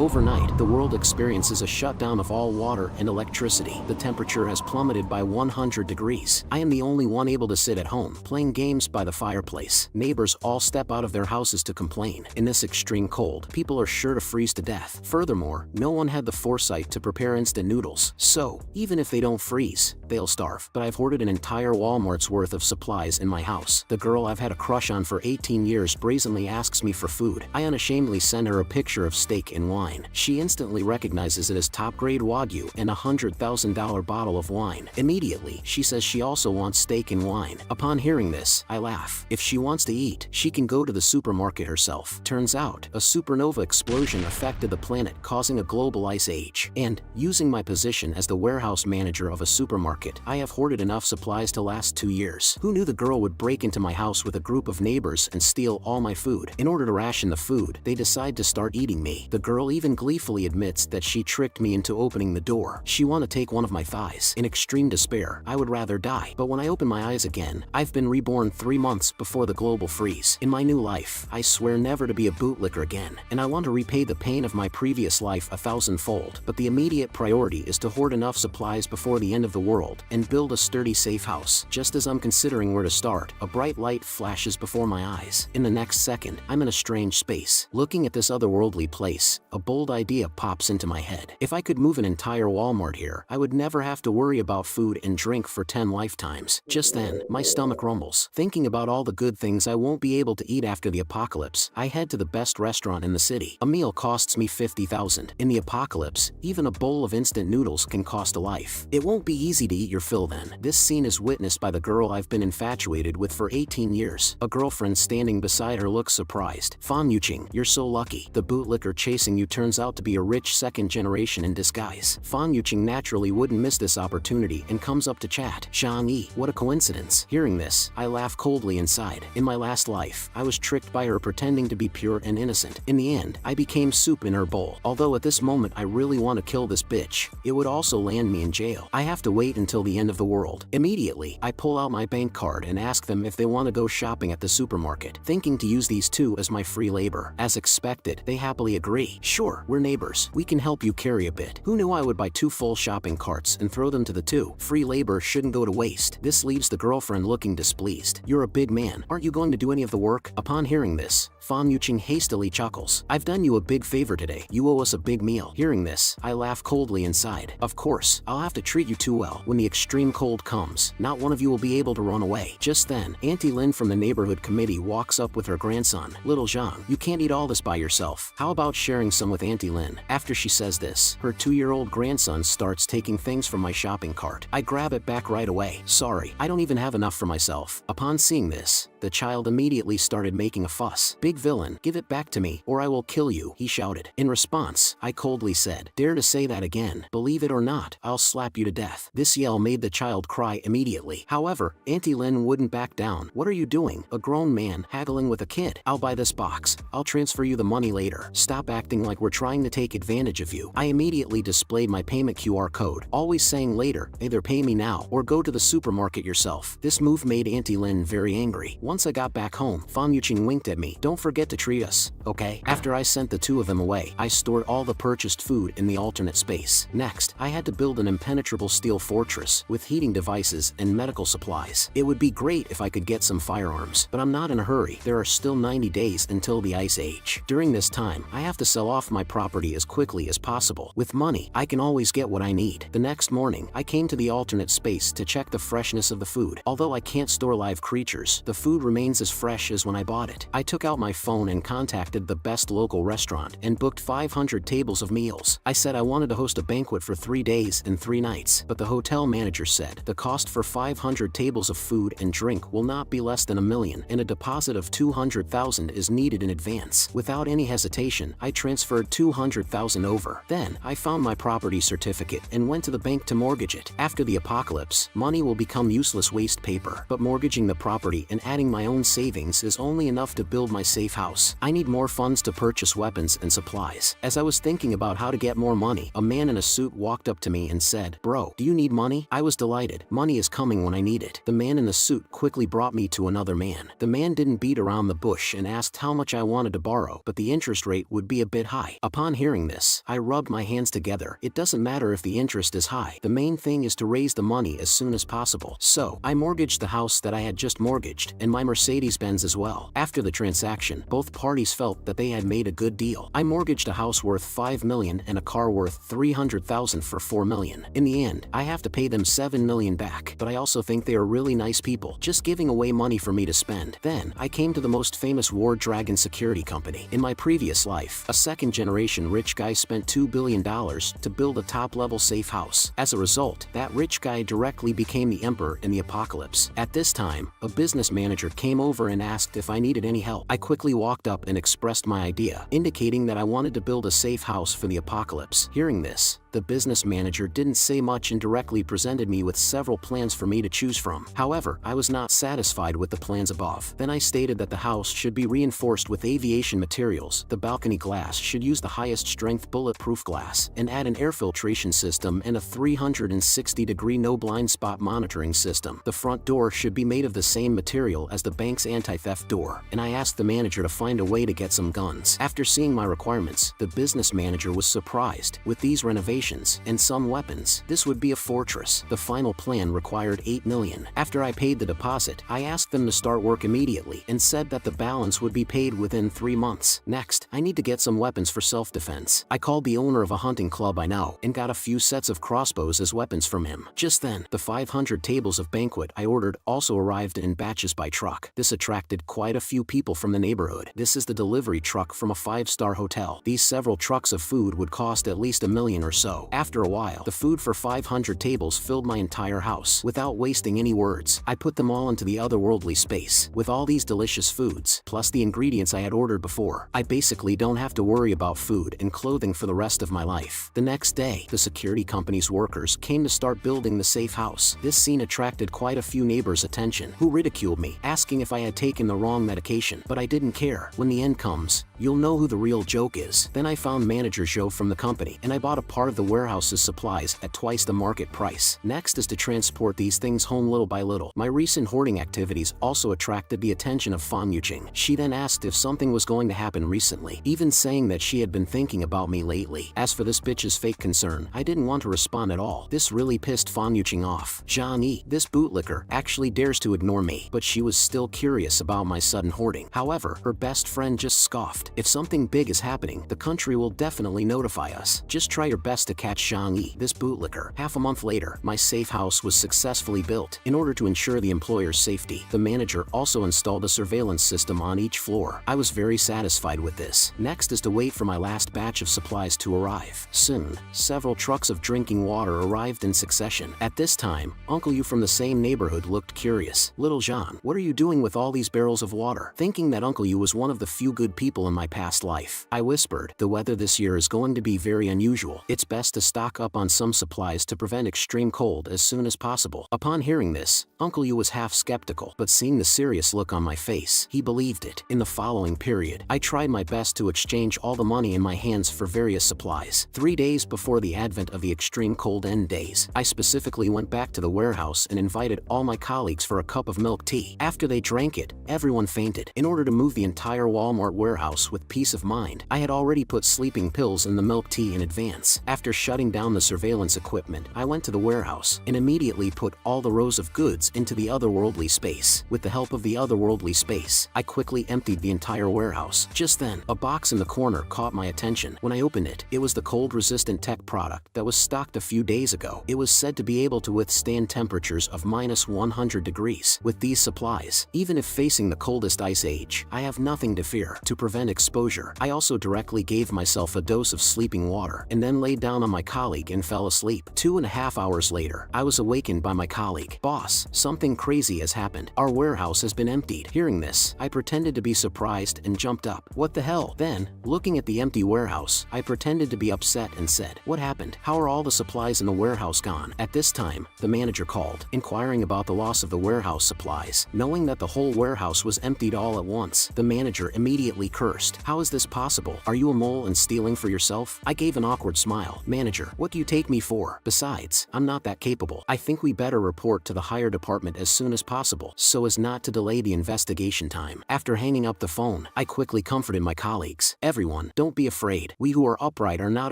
Overnight, the world experiences a shutdown of all water and electricity. The temperature has plummeted by 100 degrees. I am the only one able to sit at home, playing games by the fireplace. Neighbors all step out of their houses to complain. In this extreme cold, people are sure to freeze to death. Furthermore, no one had the foresight to prepare instant noodles. So, even if they don't freeze, they'll starve. But I've hoarded an entire Walmart's worth of supplies in my house. The girl I've had a crush on for 18 years brazenly asks me for food. I unashamedly send her a picture of steak and wine. She instantly recognizes it as top-grade Wagyu and a $100,000 bottle of wine. Immediately, she says she also wants steak and wine. Upon hearing this, I laugh. If she wants to eat, she can go to the supermarket herself. Turns out, a supernova explosion affected the planet, causing a global ice age. And, using my position as the warehouse manager of a supermarket, I have hoarded enough supplies to last 2 years. Who knew the girl would break into my house with a group of neighbors and steal all my food? In order to ration the food, they decide to start eating me. The girl even gleefully admits that she tricked me into opening the door. She wanted to take one of my thighs. In extreme despair, I would rather die. But when I open my eyes again, I've been reborn 3 months before the global freeze. In my new life, I swear never to be a bootlicker again, and I want to repay the pain of my previous life 1,000-fold. But the immediate priority is to hoard enough supplies before the end of the world and build a sturdy safe house. Just as I'm considering where to start, a bright light flashes before my eyes. In the next second, I'm in a strange space. Looking at this otherworldly place, a bold idea pops into my head. If I could move an entire Walmart here, I would never have to worry about food and drink for 10 lifetimes. Just then, my stomach rumbles. Thinking about all the good things I won't be able to eat after the apocalypse, I head to the best restaurant in the city. A meal costs me $50,000. In the apocalypse, even a bowl of instant noodles can cost a life. It won't be easy to eat your fill then. This scene is witnessed by the girl I've been infatuated with for 18 years. A girlfriend standing beside her looks surprised. Fan Yuching, you're so lucky. The bootlicker chasing you turns out to be a rich second generation in disguise. Fan Yuching naturally wouldn't miss this opportunity and comes up to chat. Zhang Yi, what a coincidence. Hearing this, I laugh coldly inside. In my last life, I was tricked by her pretending to be pure and innocent. In the end, I became soup in her bowl. Although at this moment I really want to kill this bitch, it would also land me in jail. I have to wait until the end of the world. Immediately, I pull out my bank card and ask them if they want to go shopping at the supermarket, thinking to use these two as my free labor. As expected, they happily agree. Sure, we're neighbors. We can help you carry a bit. Who knew I would buy 2 full shopping carts and throw them to the 2? Free labor shouldn't go to waste. This leaves the girlfriend looking displeased. You're a big man. Aren't you going to do any of the work? Upon hearing this, Fan Yuching hastily chuckles. I've done you a big favor today. You owe us a big meal. Hearing this, I laugh coldly inside. Of course, I'll have to treat you too well. When the extreme cold comes, not one of you will be able to run away. Just then, Auntie Lin from the neighborhood committee walks up with her grandson. Little Zhang, you can't eat all this by yourself. How about sharing some with Auntie Lin? After she says this, her 2-year-old grandson starts taking things from my shopping cart. I grab it back right away. Sorry, I don't even have enough for myself. Upon seeing this, the child immediately started making a fuss. Big villain, give it back to me, or I will kill you, he shouted. In response, I coldly said, dare to say that again. Believe it or not, I'll slap you to death. This yell made the child cry immediately. However, Auntie Lin wouldn't back down. What are you doing? A grown man haggling with a kid. I'll buy this box. I'll transfer you the money later. Stop acting like we're trying to take advantage of you. I immediately displayed my payment QR code, always saying later, either pay me now or go to the supermarket yourself. This move made Auntie Lin very angry. Once I got back home, Fan Yuching winked at me. Don't forget to treat us, okay? After I sent the 2 of them away, I stored all the purchased food in the alternate space. Next, I had to build an impenetrable steel fortress with heating devices and medical supplies. It would be great if I could get some firearms, but I'm not in a hurry. There are still 90 days until the ice age. During this time, I have to sell off my property as quickly as possible. With money, I can always get what I need. The next morning, I came to the alternate space to check the freshness of the food. Although I can't store live creatures, the food remains as fresh as when I bought it. I took out my phone and contacted the best local restaurant and booked 500 tables of meals. I said I wanted to host a banquet for 3 days and 3 nights, but the hotel manager said the cost for 500 tables of food and drink will not be less than $1 million, and a deposit of $200,000 is needed in advance. Without any hesitation, I transferred $200,000 over. Then, I found my property certificate and went to the bank to mortgage it. After the apocalypse, money will become useless waste paper, but mortgaging the property and adding my own savings is only enough to build my safe house. I need more funds to purchase weapons and supplies. As I was thinking about how to get more money, a man in a suit walked up to me and said, "Bro, do you need money?" I was delighted. Money is coming when I need it. The man in the suit quickly brought me to another man. The man didn't beat around the bush and asked how much I wanted to borrow, but the interest rate would be a bit high. high. Upon hearing this, I rubbed my hands together. It doesn't matter if the interest is high. The main thing is to raise the money as soon as possible. So, I mortgaged the house that I had just mortgaged, and my Mercedes-Benz as well. After the transaction, both parties felt that they had made a good deal. I mortgaged a house worth $5 million and a car worth $300,000 for $4 million. In the end, I have to pay them $7 million back, but I also think they are really nice people, just giving away money for me to spend. Then, I came to the most famous War Dragon security company. In my previous life, a second-generation rich guy spent $2 billion to build a top-level safe house. As a result, that rich guy directly became the emperor in the apocalypse. At this time, a business manager came over and asked if I needed any help. I quickly walked up and expressed my idea, indicating that I wanted to build a safe house for the apocalypse. Hearing this, the business manager didn't say much and directly presented me with several plans for me to choose from. However, I was not satisfied with the plans above. Then I stated that the house should be reinforced with aviation materials, the balcony glass should use the highest strength bulletproof glass, and add an air filtration system and a 360-degree no blind spot monitoring system. The front door should be made of the same material as the bank's anti-theft door, and I asked the manager to find a way to get some guns. After seeing my requirements, the business manager was surprised. With these renovations and some weapons, this would be a fortress. The final plan required $8 million. After I paid the deposit, I asked them to start work immediately and said that the balance would be paid within 3 months. Next, I need to get some weapons for self-defense. I called the owner of a hunting club I know and got a few sets of crossbows as weapons from him. Just then, the 500 tables of banquet I ordered also arrived in batches by truck. This attracted quite a few people from the neighborhood. This is the delivery truck from a 5-star hotel. These several trucks of food would cost at least $1 million or so. After a while, the food for 500 tables filled my entire house. Without wasting any words, I put them all into the otherworldly space. With all these delicious foods, plus the ingredients I had ordered before, I basically don't have to worry about food and clothing for the rest of my life. The next day, the security company's workers came to start building the safe house. This scene attracted quite a few neighbors' attention, who ridiculed me, asking if I had taken the wrong medication, but I didn't care. When the end comes, you'll know who the real joke is. Then I found manager Joe from the company, and I bought a part of the warehouse's supplies at twice the market price. Next is to transport these things home little by little. My recent hoarding activities also attracted the attention of Fan Yuching. She then asked if something was going to happen recently, even saying that she had been thinking about me lately. As for this bitch's fake concern, I didn't want to respond at all. This really pissed Fan Yuching off. Johnny, this bootlicker, actually dares to ignore me, but she was still curious about my sudden hoarding. However, her best friend just scoffed. If something big is happening, the country will definitely notify us. Just try your best to catch Zhang, this bootlicker. Half a month later, my safe house was successfully built. In order to ensure the employer's safety, the manager also installed a surveillance system on each floor. I was very satisfied with this. Next is to wait for my last batch of supplies to arrive. Soon, several trucks of drinking water arrived in succession. At this time, Uncle Yu from the same neighborhood looked curious. Little Jean, what are you doing with all these barrels of water? Thinking that Uncle Yu was one of the few good people in my past life, I whispered, the weather this year is going to be very unusual. It's best to stock up on some supplies to prevent extreme cold as soon as possible. Upon hearing this, Uncle Yu was half skeptical, but seeing the serious look on my face, he believed it. In the following period, I tried my best to exchange all the money in my hands for various supplies. 3 days before the advent of the extreme cold end days, I specifically went back to the warehouse and invited all my colleagues for a cup of milk tea. After they drank it, everyone fainted. In order to move the entire Walmart warehouse with peace of mind, I had already put sleeping pills in the milk tea in advance. After shutting down the surveillance equipment, I went to the warehouse and immediately put all the rows of goods into the otherworldly space. With the help of the otherworldly space, I quickly emptied the entire warehouse. Just then, a box in the corner caught my attention. When I opened it, it was the cold-resistant tech product that was stocked a few days ago. It was said to be able to withstand temperatures of -100 degrees. With these supplies, even if facing the coldest ice age, I have nothing to fear. To prevent exposure, I also directly gave myself a dose of sleeping water and then laid down on my colleague and fell asleep. 2.5 hours later, I was awakened by my colleague. Boss, something crazy has happened. Our warehouse has been emptied. Hearing this, I pretended to be surprised and jumped up. What the hell? Then, looking at the empty warehouse, I pretended to be upset and said, what happened? How are all the supplies in the warehouse gone? At this time, the manager called, inquiring about the loss of the warehouse supplies. Knowing that the whole warehouse was emptied all at once, the manager immediately cursed. How is this possible? Are you a mole and stealing for yourself? I gave an awkward smile. Manager, what do you take me for? Besides, I'm not that capable. I think we better report to the higher department as soon as possible, so as not to delay the investigation time. After hanging up the phone, I quickly comforted my colleagues. Everyone, Don't be afraid. We who are upright are not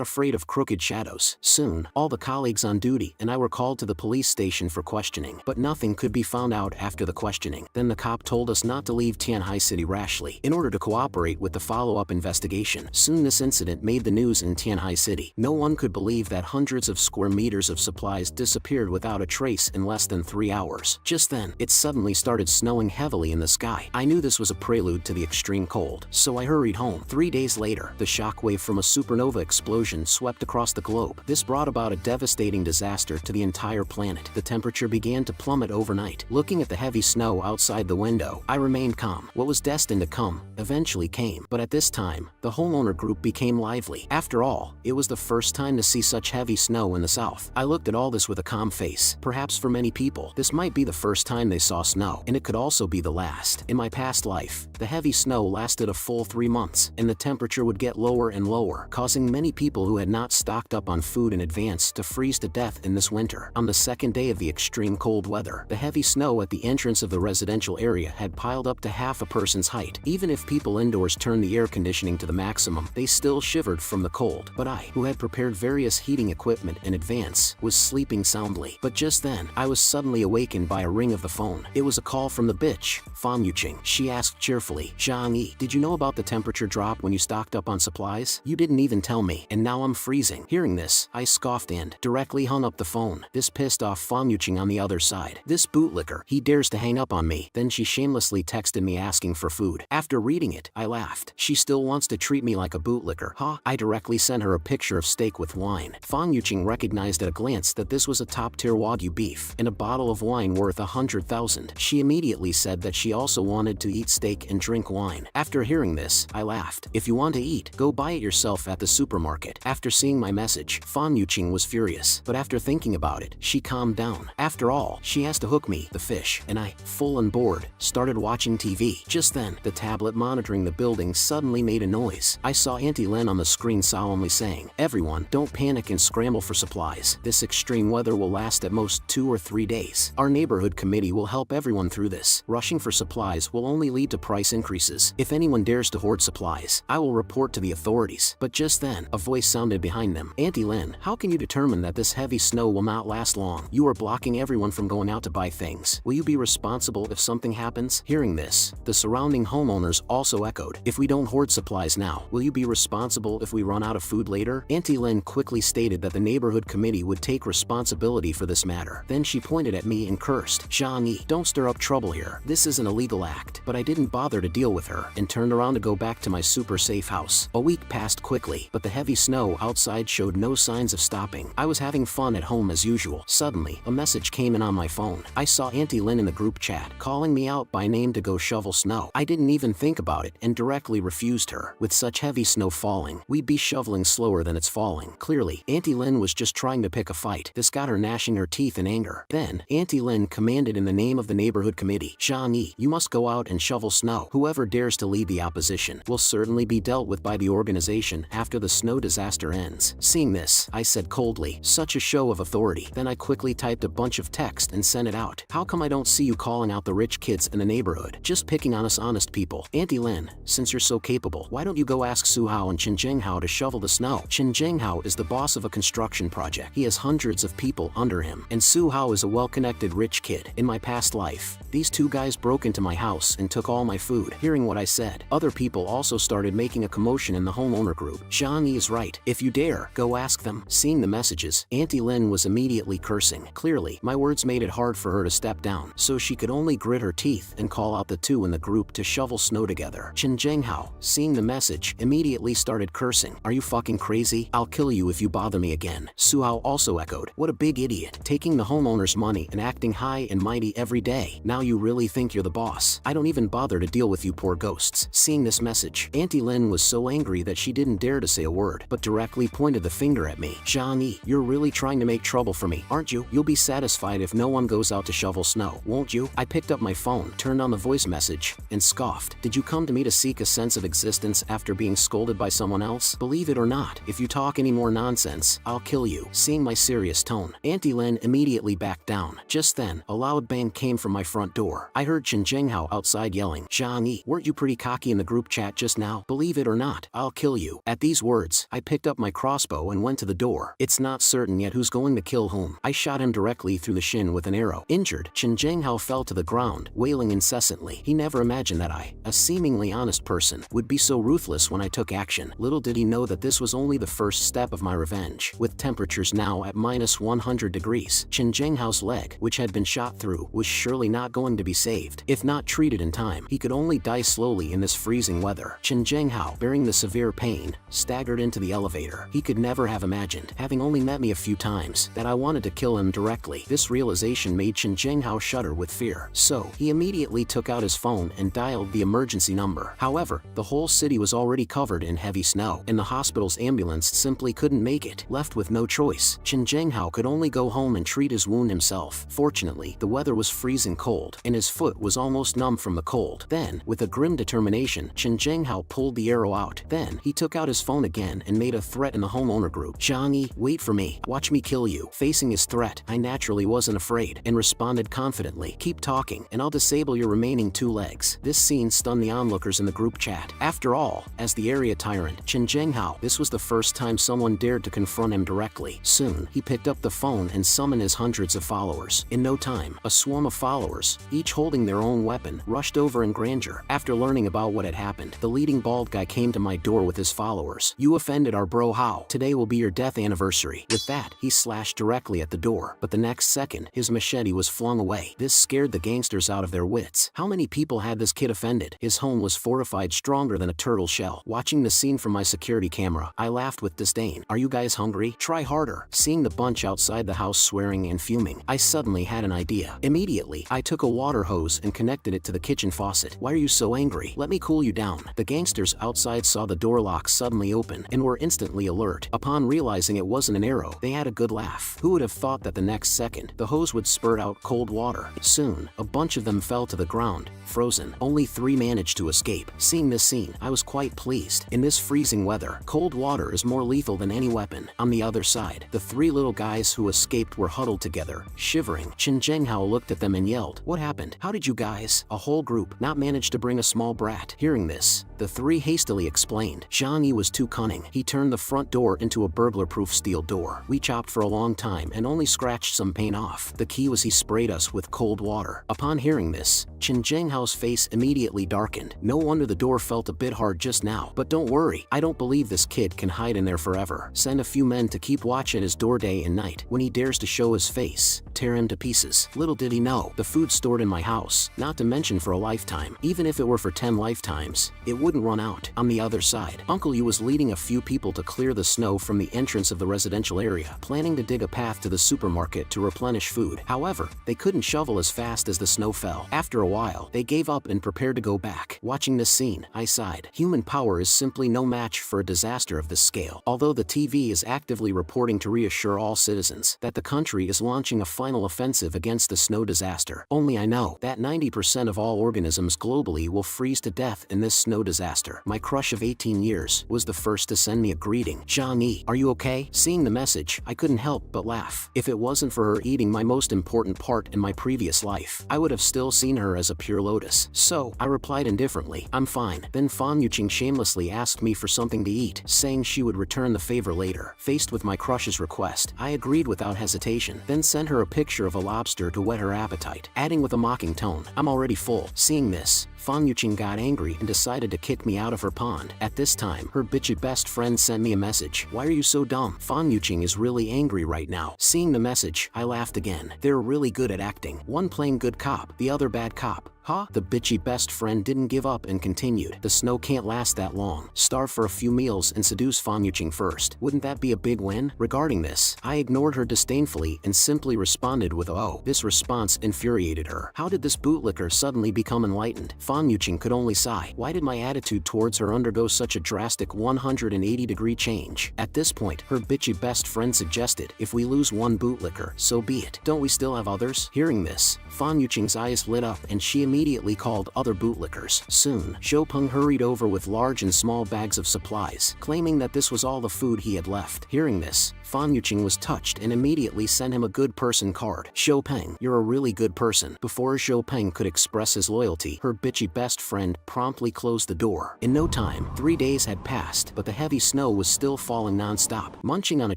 afraid of crooked shadows. Soon, all the colleagues on duty and I were called to the police station for questioning, but nothing could be found out after the questioning. Then the cop told us not to leave Tianhai City rashly, in order to cooperate with the follow-up investigation. Soon this incident made the news in Tianhai City. No one could believe that hundreds of square meters of supplies disappeared without a trace in less than 3 hours. Just then, it suddenly started snowing heavily in the sky. I knew this was a prelude to the extreme cold, so I hurried home. 3 days later, the shockwave from a supernova explosion swept across the globe. This brought about a devastating disaster to the entire planet. The temperature began to plummet overnight. Looking at the heavy snow outside the window, I remained calm. What was destined to come eventually came, but at this time, the homeowner group became lively. After all, it was the first time to see such heavy snow in the south. I looked at all this with a calm face. Perhaps for many people, this might be the first time they saw snow, and it could also be the last. In my past life, the heavy snow lasted a full 3 months, and the temperature would get lower and lower, causing many people who had not stocked up on food in advance to freeze to death in this winter. On the second day of the extreme cold weather, the heavy snow at the entrance of the residential area had piled up to half a person's height. Even if people indoors turned the air conditioning to the maximum, they still shivered from the cold. But I, who had prepared various heating equipment in advance, was sleeping soundly. But just then, I was suddenly awakened by a ring of the phone. It was a call from the bitch, Fan Yuqing. She asked cheerfully, "Zhang Yi, did you know about the temperature drop when you stocked up on supplies? You didn't even tell me, and now I'm freezing." Hearing this, I scoffed and directly hung up the phone. This pissed off Fan Yuqing on the other side. This bootlicker, he dares to hang up on me. Then she shamelessly texted me asking for food. After reading it, I laughed. She still wants to treat me like a bootlicker, huh? I directly sent her a picture of steak with wine. Fan Yuqing recognized at a glance that this was a top-tier Wagyu beef and a bottle of wine worth 100,000. She immediately said that she also wanted to eat steak and drink wine. After hearing this, I laughed. If you want to eat, go buy it yourself at the supermarket. After seeing my message, Fan Yuqing was furious, but after thinking about it, she calmed down. After all, she has to hook me, the fish, and I, full on board, started watching TV. Just then, the tablet monitoring the building suddenly made a noise. I saw Auntie Len on the screen solemnly saying, "Everyone, don't panic and scramble for supplies. This extreme weather will last at most 2 or 3 days. Our neighborhood committee will help everyone through this. Rushing for supplies will only lead to price increases. If anyone dares to hoard supplies, I will report to the authorities." But just then, a voice sounded behind them. "Auntie Len, how can you determine that this heavy snow will not last long? You are blocking everyone from going out to buy things. Will you be responsible if something happens?" Hearing this, the surrounding homeowners also echoed, "If we don't hoard supplies now, will you be responsible if we run out of food later?" Auntie Len quickly stated that the neighborhood committee would take responsibility for this matter. Then she pointed at me and cursed, "Zhang Yi, don't stir up trouble here. This is an illegal act." But I didn't bother to deal with her and turned around to go back to my super safe house. A week passed quickly, but the heavy snow outside showed no signs of stopping. I was having fun at home as usual. Suddenly, a message came in on my phone. I saw Auntie Len in the group chat, calling me out by name to go shovel snow. I didn't even think about it and directly refused her. With such heavy snow falling, we'd be shoveling slower than it's falling. Clearly, Auntie Len was just trying to pick a fight. This got her gnashing her teeth in anger. Then, Auntie Len commanded in the name of the neighborhood committee, "Zhang Yi, you must go out and shovel snow. Whoever dares to lead the opposition will certainly be dealt with by the organization after the snow disaster ends." Seeing this, I said coldly, "Such a show of authority." Then I quickly typed a bunch of text and sent it out. "How come I don't see you calling out the rich kids in the neighborhood? Just picking on us honest people. Auntie Len, since you're so capable, why don't you go ask Su Hao and Chen Jinghao to shovel the snow?" Chen Jinghao is the boss of a construction project. He has hundreds of people under him, and Su Hao is a well-connected rich kid. In my past life, these two guys broke into my house and took all my food. Hearing what I said, other people also started making a commotion in the homeowner group. "Zhang Yi is right. If you dare, go ask them." Seeing the messages, Auntie Len was immediately cursing. Clearly, my words made it hard for her to step down, so she could only grit her teeth and call out the two in the group to shovel snow together. Chen Jinghao, seeing the message, immediately started cursing. "Are you fucking crazy? I'll kill you if you bother me again." Su Hao also echoed, "What a big idiot, taking the homeowner's money and acting high and mighty every day. Now you really think you're the boss? I don't even bother to deal with you poor ghosts." Seeing this message, Auntie Len was so angry that she didn't dare to say a word, but directly pointed the finger at me. "Zhang Yi, you're really trying to make trouble for me, aren't you? You'll be satisfied if no one goes out to shovel snow, won't you?" I picked up my phone, turned on the voice message, and scoffed. "Did you come to me to seek a sense of existence after being scolded by someone else? Believe it or not, if you talk any more nonsense, I'll kill you." Seeing my serious tone, Auntie Len immediately backed down. Just then, a loud bang came from my front door. I heard Chen Jinghao outside yelling, "Zhang Yi, weren't you pretty cocky in the group chat just now? Believe it or not, not, I'll kill you. At these words, I picked up my crossbow and went to the door. It's not certain yet who's going to kill whom. I shot him directly through the shin with an arrow. Injured, Chen Zhenghao fell to the ground, wailing incessantly. He never imagined that I, a seemingly honest person, would be so ruthless when I took action. Little did he know that this was only the first step of my revenge. With temperatures now at -100 degrees, Chen Zhenghao's leg, which had been shot through, was surely not going to be saved. If not treated in time, he could only die slowly in this freezing weather. Chen Zhenghao, bearing the severe pain, staggered into the elevator. He could never have imagined, having only met me a few times, that I wanted to kill him directly. This realization made Chen Zhenghao shudder with fear. So, he immediately took out his phone and dialed the emergency number. However, the whole city was already covered in heavy snow, and the hospital's ambulance simply couldn't make it. Left with no choice, Chen Zhenghao could only go home and treat his wound himself. Fortunately, the weather was freezing cold, and his foot was almost numb from the cold. Then, with a grim determination, Chen Zhenghao pulled the arrow out. Then, he took out his phone again and made a threat in the homeowner group. "Zhang, wait for me. Watch me kill you." Facing his threat, I naturally wasn't afraid, and responded confidently, "Keep talking, and I'll disable your remaining 2 legs." This scene stunned the onlookers in the group chat. After all, as the area tyrant, Chen Zhenghao, this was the first time someone dared to confront him directly. Soon, he picked up the phone and summoned his hundreds of followers. In no time, a swarm of followers, each holding their own weapon, rushed over in grandeur. After learning about what had happened, the leading bald guy came to my door with his followers. "You offended our bro Hao. Today will be your death anniversary." With that, he slashed directly at the door, but the next second, his machete was flung away. This scared the gangsters out of their wits. How many people had this kid offended? His home was fortified stronger than a turtle shell. Watching the scene from my security camera, I laughed with disdain. "Are you guys hungry? Try harder." Seeing the bunch outside the house swearing and fuming, I suddenly had an idea. Immediately, I took a water hose and connected it to the kitchen faucet. "Why are you so angry? Let me cool you down." The gangsters outside saw the door lock suddenly open and were instantly alert. Upon realizing it wasn't an arrow, they had a good laugh. Who would have thought that the next second, the hose would spurt out cold water? Soon, a bunch of them fell to the ground, frozen. Only 3 managed to escape. Seeing this scene, I was quite pleased. In this freezing weather, cold water is more lethal than any weapon. On the other side, the 3 little guys who escaped were huddled together, shivering. Chen Zhenghao looked at them and yelled, "What happened? How did you guys, a whole group, not manage to bring a small brat?" Hearing this, the 3 hastily explained. Zhang Yi was too cunning. He turned the front door into a burglar-proof steel door. We chopped for a long time and only scratched some paint off. The key was he sprayed us with cold water. Upon hearing this, Chen Zhenghao's face immediately darkened. No wonder the door felt a bit hard just now. But don't worry, I don't believe this kid can hide in there forever. Send a few men to keep watch at his door day and night. When he dares to show his face, tear him to pieces. Little did he know, the food stored in my house, not to mention for a lifetime. Even if it were for 10 lifetimes, it wouldn't run out. On the other side, Uncle Yu was leading a few people to clear the snow from the entrance of the residential area, planning to dig a path to the supermarket to replenish food. However, they couldn't shovel as fast as the snow fell. After a while, they gave up and prepared to go back. Watching this scene, I sighed. Human power is simply no match for a disaster of this scale. Although the TV is actively reporting to reassure all citizens that the country is launching a final offensive against the snow disaster, only I know that 90% of all organisms globally will freeze to death in this snow disaster. My crush of 18 years was the first to send me a greeting. "Zhang Yi, are you okay?" Seeing the message, I couldn't help but laugh. If it wasn't for her eating my most important part in my previous life, I would have still seen her as a pure lotus. So, I replied indifferently, "I'm fine." Then Fan Yuqing shamelessly asked me for something to eat, saying she would return the favor later. Faced with my crush's request, I agreed without hesitation, then sent her a picture of a lobster to whet her appetite, adding with a mocking tone, "I'm already full." Seeing this, Fan Yuqing got angry and decided to kick me out of her pond. At this time, her bitchy best friend sent me a message. "Why are you so dumb? Fan Yuqing is really angry right now." Seeing the message, I laughed again. They're really good at acting. One playing good cop, the other bad cop. Huh? The bitchy best friend didn't give up and continued. "The snow can't last that long. Starve for a few meals and seduce Fan Yuqing first. Wouldn't that be a big win?" Regarding this, I ignored her disdainfully and simply responded with a "oh." This response infuriated her. How did this bootlicker suddenly become enlightened? Fan Yuqing could only sigh. Why did my attitude towards her undergo such a drastic 180-degree change? At this point, her bitchy best friend suggested, "If we lose one bootlicker, so be it. Don't we still have others?" Hearing this, Fan Yuqing's eyes lit up and she immediately immediately called other bootlickers. Soon, Xiaopeng hurried over with large and small bags of supplies, claiming that this was all the food he had left. Hearing this, Fan Yuqing was touched and immediately sent him a good person card. Xiaopeng, you're a really good person. Before Xiaopeng could express his loyalty, her bitchy best friend promptly closed the door. In no time, 3 days had passed, but the heavy snow was still falling non-stop. Munching on a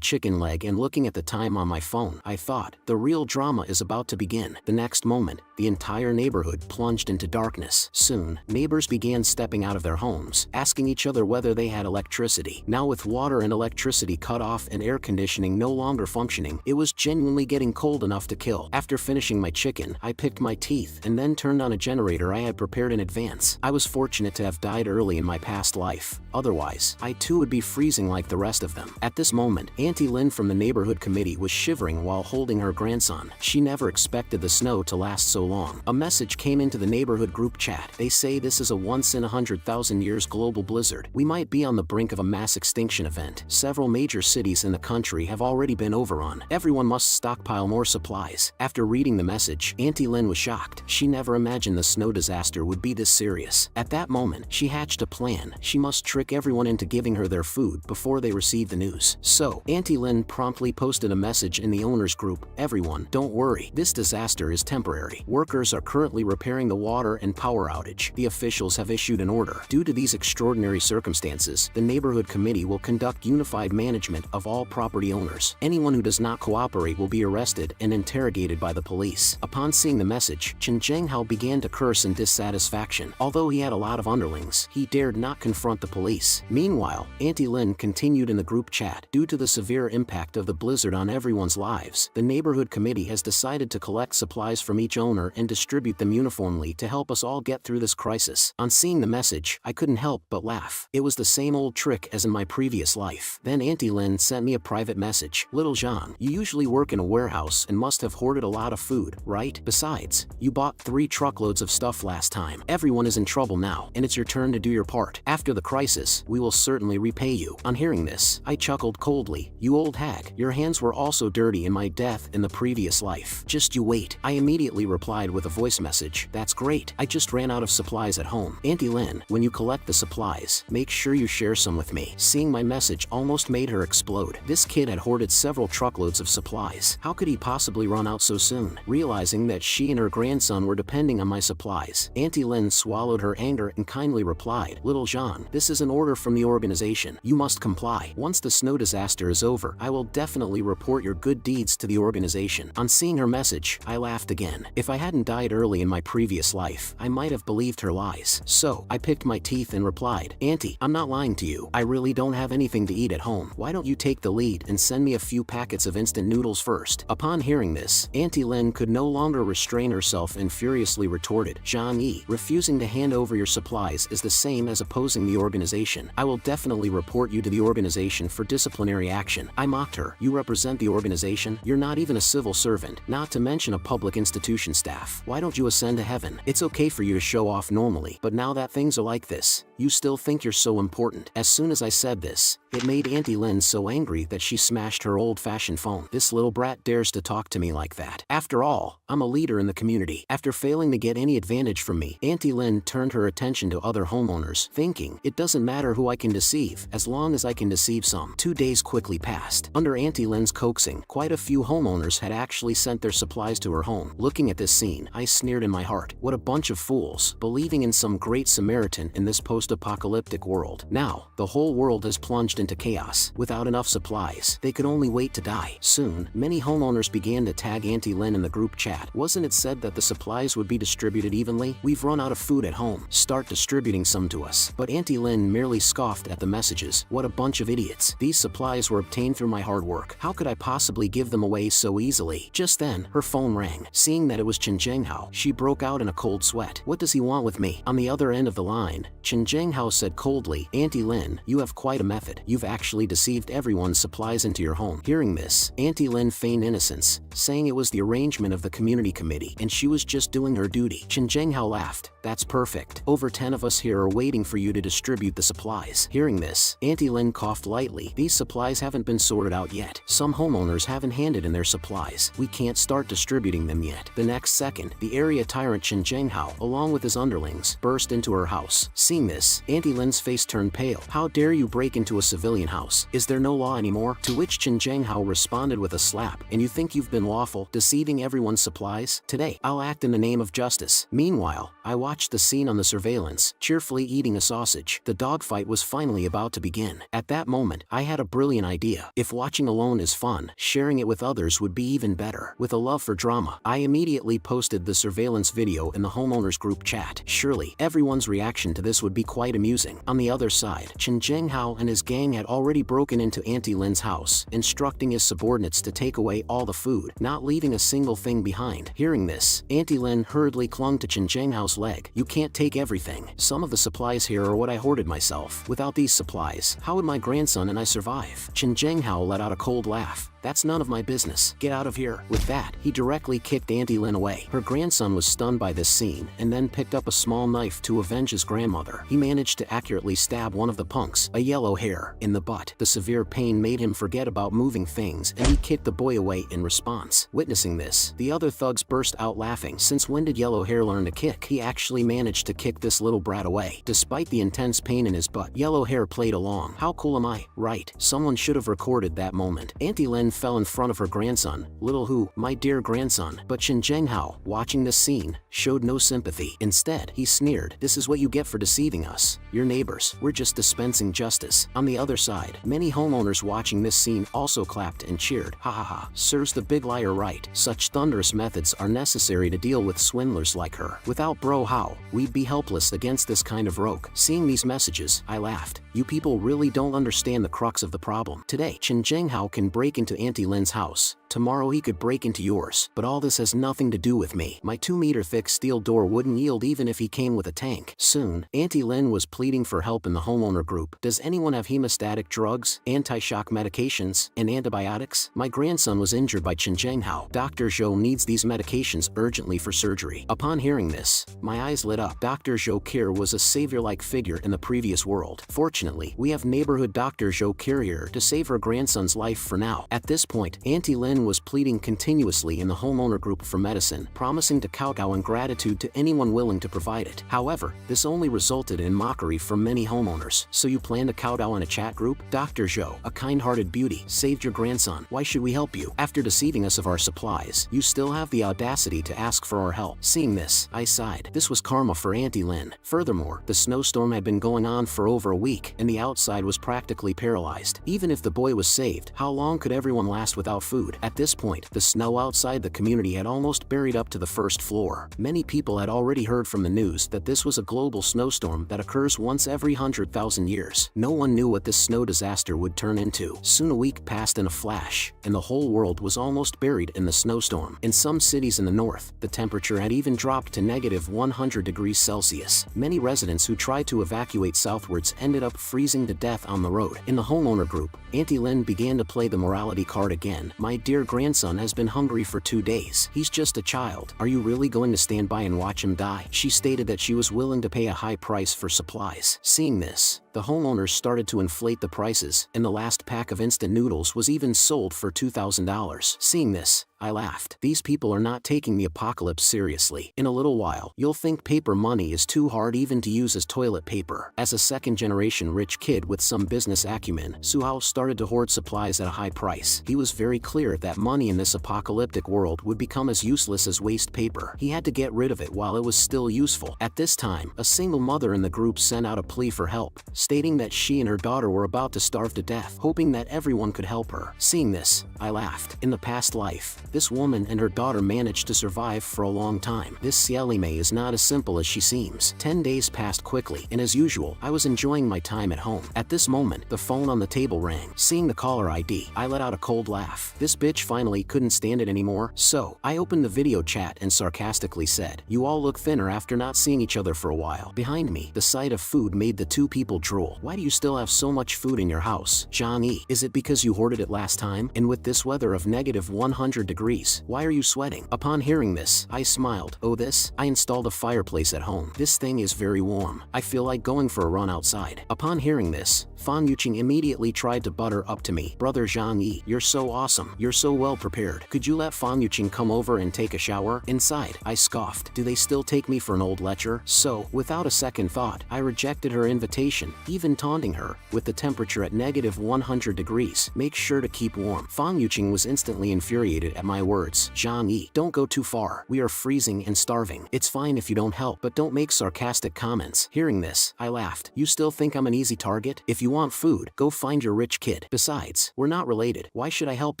chicken leg and looking at the time on my phone, I thought, the real drama is about to begin. The next moment, the entire neighborhood plunged into darkness. Soon, neighbors began stepping out of their homes, asking each other whether they had electricity. Now with water and electricity cut off and air conditioning no longer functioning, it was genuinely getting cold enough to kill. After finishing my chicken, I picked my teeth and then turned on a generator I had prepared in advance. I was fortunate to have died early in my past life. Otherwise, I too would be freezing like the rest of them. At this moment, Auntie Lin from the neighborhood committee was shivering while holding her grandson. She never expected the snow to last so long. A message came into the neighborhood group chat. They say this is a once in 100,000 years global blizzard. We might be on the brink of a mass extinction event. Several major cities in the country have already been overrun. Everyone must stockpile more supplies. After reading the message, Auntie Lin was shocked. She never imagined the snow disaster would be this serious. At that moment, she hatched a plan. She must trick everyone into giving her their food before they receive the news. So, Auntie Lin promptly posted a message in the owners group. Everyone, don't worry. This disaster is temporary. Workers are currently repairing the water and power outage. The officials have issued an order. Due to these extraordinary circumstances, the neighborhood committee will conduct unified management of all property owners. Anyone who does not cooperate will be arrested and interrogated by the police. Upon seeing the message, Chen Zhenghao began to curse in dissatisfaction. Although he had a lot of underlings, he dared not confront the police. Meanwhile, Auntie Lin continued in the group chat. Due to the severe impact of the blizzard on everyone's lives, the neighborhood committee has decided to collect supplies from each owner and distribute them uniformly to help us all get through this crisis. On seeing the message, I couldn't help but laugh. It was the same old trick as in my previous life. Then Auntie Lin sent me a private message. Little Jean, you usually work in a warehouse and must have hoarded a lot of food, right? Besides, you bought 3 truckloads of stuff last time. Everyone is in trouble now, and it's your turn to do your part. After the crisis, we will certainly repay you. On hearing this, I chuckled coldly. You old hag, your hands were also dirty in my death in the previous life. Just you wait. I immediately replied with a voice message. That's great. I just ran out of supplies at home. Auntie Lin, when you collect the supplies, make sure you share some with me. Seeing my message almost made her explode. This kid had hoarded several truckloads of supplies. How could he possibly run out so soon? Realizing that she and her grandson were depending on my supplies, Auntie Lin swallowed her anger and kindly replied, Little Jean, this is an order from the organization. You must comply. Once the snow disaster is over, I will definitely report your good deeds to the organization. On seeing her message, I laughed again. If I hadn't died early in my previous life, I might have believed her lies. So, I picked my teeth and replied, Auntie, I'm not lying to you. I really don't have anything to eat at home. Why don't you take the lead and send me a few packets of instant noodles first? Upon hearing this, Auntie Lin could no longer restrain herself and furiously retorted, Zhang Yi, refusing to hand over your supplies is the same as opposing the organization. I will definitely report you to the organization for disciplinary action. I mocked her. You represent the organization? You're not even a civil servant, not to mention a public institution staff. Why don't you ascend to heaven? It's okay for you to show off normally, but now that things are like this, you still think you're so important. As soon as I said this, it made Auntie Lin so angry that she smashed her old-fashioned phone. This little brat dares to talk to me like that. After all, I'm a leader in the community. After failing to get any advantage from me, Auntie Lin turned her attention to other homeowners, thinking, it doesn't matter who I can deceive, as long as I can deceive some. 2 days quickly passed. Under Auntie Lin's coaxing, quite a few homeowners had actually sent their supplies to her home. Looking at this scene, I sneered in my heart. What a bunch of fools, believing in some great Samaritan in this post-apocalyptic world. Now, the whole world has plunged into chaos. Without enough supplies, they could only wait to die. Soon, many homeowners began to tag Auntie Lin in the group chat. Wasn't it said that the supplies would be distributed evenly? We've run out of food at home. Start distributing some to us. But Auntie Lin merely scoffed at the messages. What a bunch of idiots. These supplies were obtained through my hard work. How could I possibly give them away so easily? Just then, her phone rang. Seeing that it was Chen Zhenghao, she broke out in a cold sweat. What does he want with me? On the other end of the line, Chen Jingjinghao said coldly, Auntie Lin, you have quite a method. You've actually deceived everyone's supplies into your home. Hearing this, Auntie Lin feigned innocence, saying it was the arrangement of the community committee and she was just doing her duty. Jingjinghao laughed. That's perfect. Over 10 of us here are waiting for you to distribute the supplies. Hearing this, Auntie Lin coughed lightly. These supplies haven't been sorted out yet. Some homeowners haven't handed in their supplies. We can't start distributing them yet. The next second, the area tyrant Jingjinghao, along with his underlings, burst into her house. Seeing this, Auntie Lin's face turned pale. How dare you break into a civilian house? Is there no law anymore? To which Jingjinghao responded with a slap. And you think you've been lawful, deceiving everyone's supplies? Today, I'll act in the name of justice. Meanwhile, I watched the scene on the surveillance, cheerfully eating a sausage. The dogfight was finally about to begin. At that moment, I had a brilliant idea. If watching alone is fun, sharing it with others would be even better. With a love for drama, I immediately posted the surveillance video in the homeowners group chat. Surely, everyone's reaction to this would be quite amusing. On the other side, Jingjinghao and his gang had already broken into Auntie Lin's house, instructing his subordinates to take away all the food, not leaving a single thing behind. Hearing this, Auntie Lin hurriedly clung to Jingjinghao's leg. You can't take everything. Some of the supplies here are what I hoarded myself. Without these supplies, how would my grandson and I survive? Jingjinghao let out a cold laugh. That's none of my business. Get out of here. With that, he directly kicked Auntie Lin away. Her grandson was stunned by this scene and then picked up a small knife to avenge his grandmother. He managed to accurately stab one of the punks, a yellow hair, in the butt. The severe pain made him forget about moving things and he kicked the boy away in response. Witnessing this, the other thugs burst out laughing. Since when did yellow hair learn to kick? He actually managed to kick this little brat away. Despite the intense pain in his butt, yellow hair played along. How cool am I? Right. Someone should have recorded that moment. Auntie Lin fell in front of her grandson. Little who, my dear grandson. But Jingjinghao, watching this scene, showed no sympathy. Instead, he sneered. This is what you get for deceiving us. Your neighbors. We're just dispensing justice. On the other side, many homeowners watching this scene also clapped and cheered. Ha ha ha. Serves the big liar right. Such thunderous methods are necessary to deal with swindlers like her. Without bro how, we'd be helpless against this kind of rogue. Seeing these messages, I laughed. You people really don't understand the crux of the problem. Today, Jingjinghao can break into Auntie Lin's house. Tomorrow he could break into yours. But all this has nothing to do with me. My 2-meter-thick steel door wouldn't yield even if he came with a tank. Soon, Auntie Lin was pleading for help in the homeowner group. Does anyone have hemostatic drugs, anti-shock medications, and antibiotics? My grandson was injured by Jingjinghao. Dr. Zhou needs these medications urgently for surgery. Upon hearing this, my eyes lit up. Dr. Zhou Kir was a savior-like figure in the previous world. Fortunately, we have neighborhood Dr. Zhou Kir here to save her grandson's life for now. At this point, Auntie Lin was pleading continuously in the homeowner group for medicine, promising to kowtow in gratitude to anyone willing to provide it. However, this only resulted in mockery from many homeowners. So you plan to kowtow in a chat group? Dr. Zhou, a kind-hearted beauty, saved your grandson. Why should we help you? After deceiving us of our supplies, you still have the audacity to ask for our help. Seeing this, I sighed. This was karma for Auntie Lin. Furthermore, the snowstorm had been going on for over a week, and the outside was practically paralyzed. Even if the boy was saved, how long could everyone last without food? At this point, the snow outside the community had almost buried up to the first floor. Many people had already heard from the news that this was a global snowstorm that occurs once every 100,000 years. No one knew what this snow disaster would turn into. Soon a week passed in a flash, and the whole world was almost buried in the snowstorm. In some cities in the north, the temperature had even dropped to -100°C. Many residents who tried to evacuate southwards ended up freezing to death on the road. In the homeowner group, Auntie Lin began to play the morality card again. My dear grandson has been hungry for 2 days. He's just a child. Are you really going to stand by and watch him die? She stated that she was willing to pay a high price for supplies. Seeing this, the homeowners started to inflate the prices, and the last pack of instant noodles was even sold for $2,000. Seeing this, I laughed. These people are not taking the apocalypse seriously. In a little while, you'll think paper money is too hard even to use as toilet paper. As a second-generation rich kid with some business acumen, Suhao started to hoard supplies at a high price. He was very clear that money in this apocalyptic world would become as useless as waste paper. He had to get rid of it while it was still useful. At this time, a single mother in the group sent out a plea for help, stating that she and her daughter were about to starve to death, hoping that everyone could help her. Seeing this, I laughed. In the past life, this woman and her daughter managed to survive for a long time. This Xiaolime is not as simple as she seems. 10 days passed quickly, and as usual, I was enjoying my time at home. At this moment, the phone on the table rang. Seeing the caller ID, I let out a cold laugh. This bitch bitch finally couldn't stand it anymore. So, I opened the video chat and sarcastically said, "You all look thinner after not seeing each other for a while." Behind me, the sight of food made the two people drool. "Why do you still have so much food in your house, Johnny? Is it because you hoarded it last time? And with this weather of negative 100 degrees, why are you sweating?" Upon hearing this, I smiled. "Oh, this? I installed a fireplace at home. This thing is very warm. I feel like going for a run outside." Upon hearing this, Fan Yuqing immediately tried to butter up to me. "Brother Zhang, you're so awesome. You're so well prepared. Could you let Fan Yuqing come over and take a shower inside?" I scoffed. Do they still take me for an old lecher? So, without a second thought, I rejected her invitation, even taunting her, with the temperature at negative 100 degrees. "Make sure to keep warm." Fan Yuqing was instantly infuriated at my words. "Zhang, don't go too far. We are freezing and starving. It's fine if you don't help, but don't make sarcastic comments." Hearing this, I laughed. "You still think I'm an easy target? If you want food, go find your rich kid. Besides, we're not related. Why should I help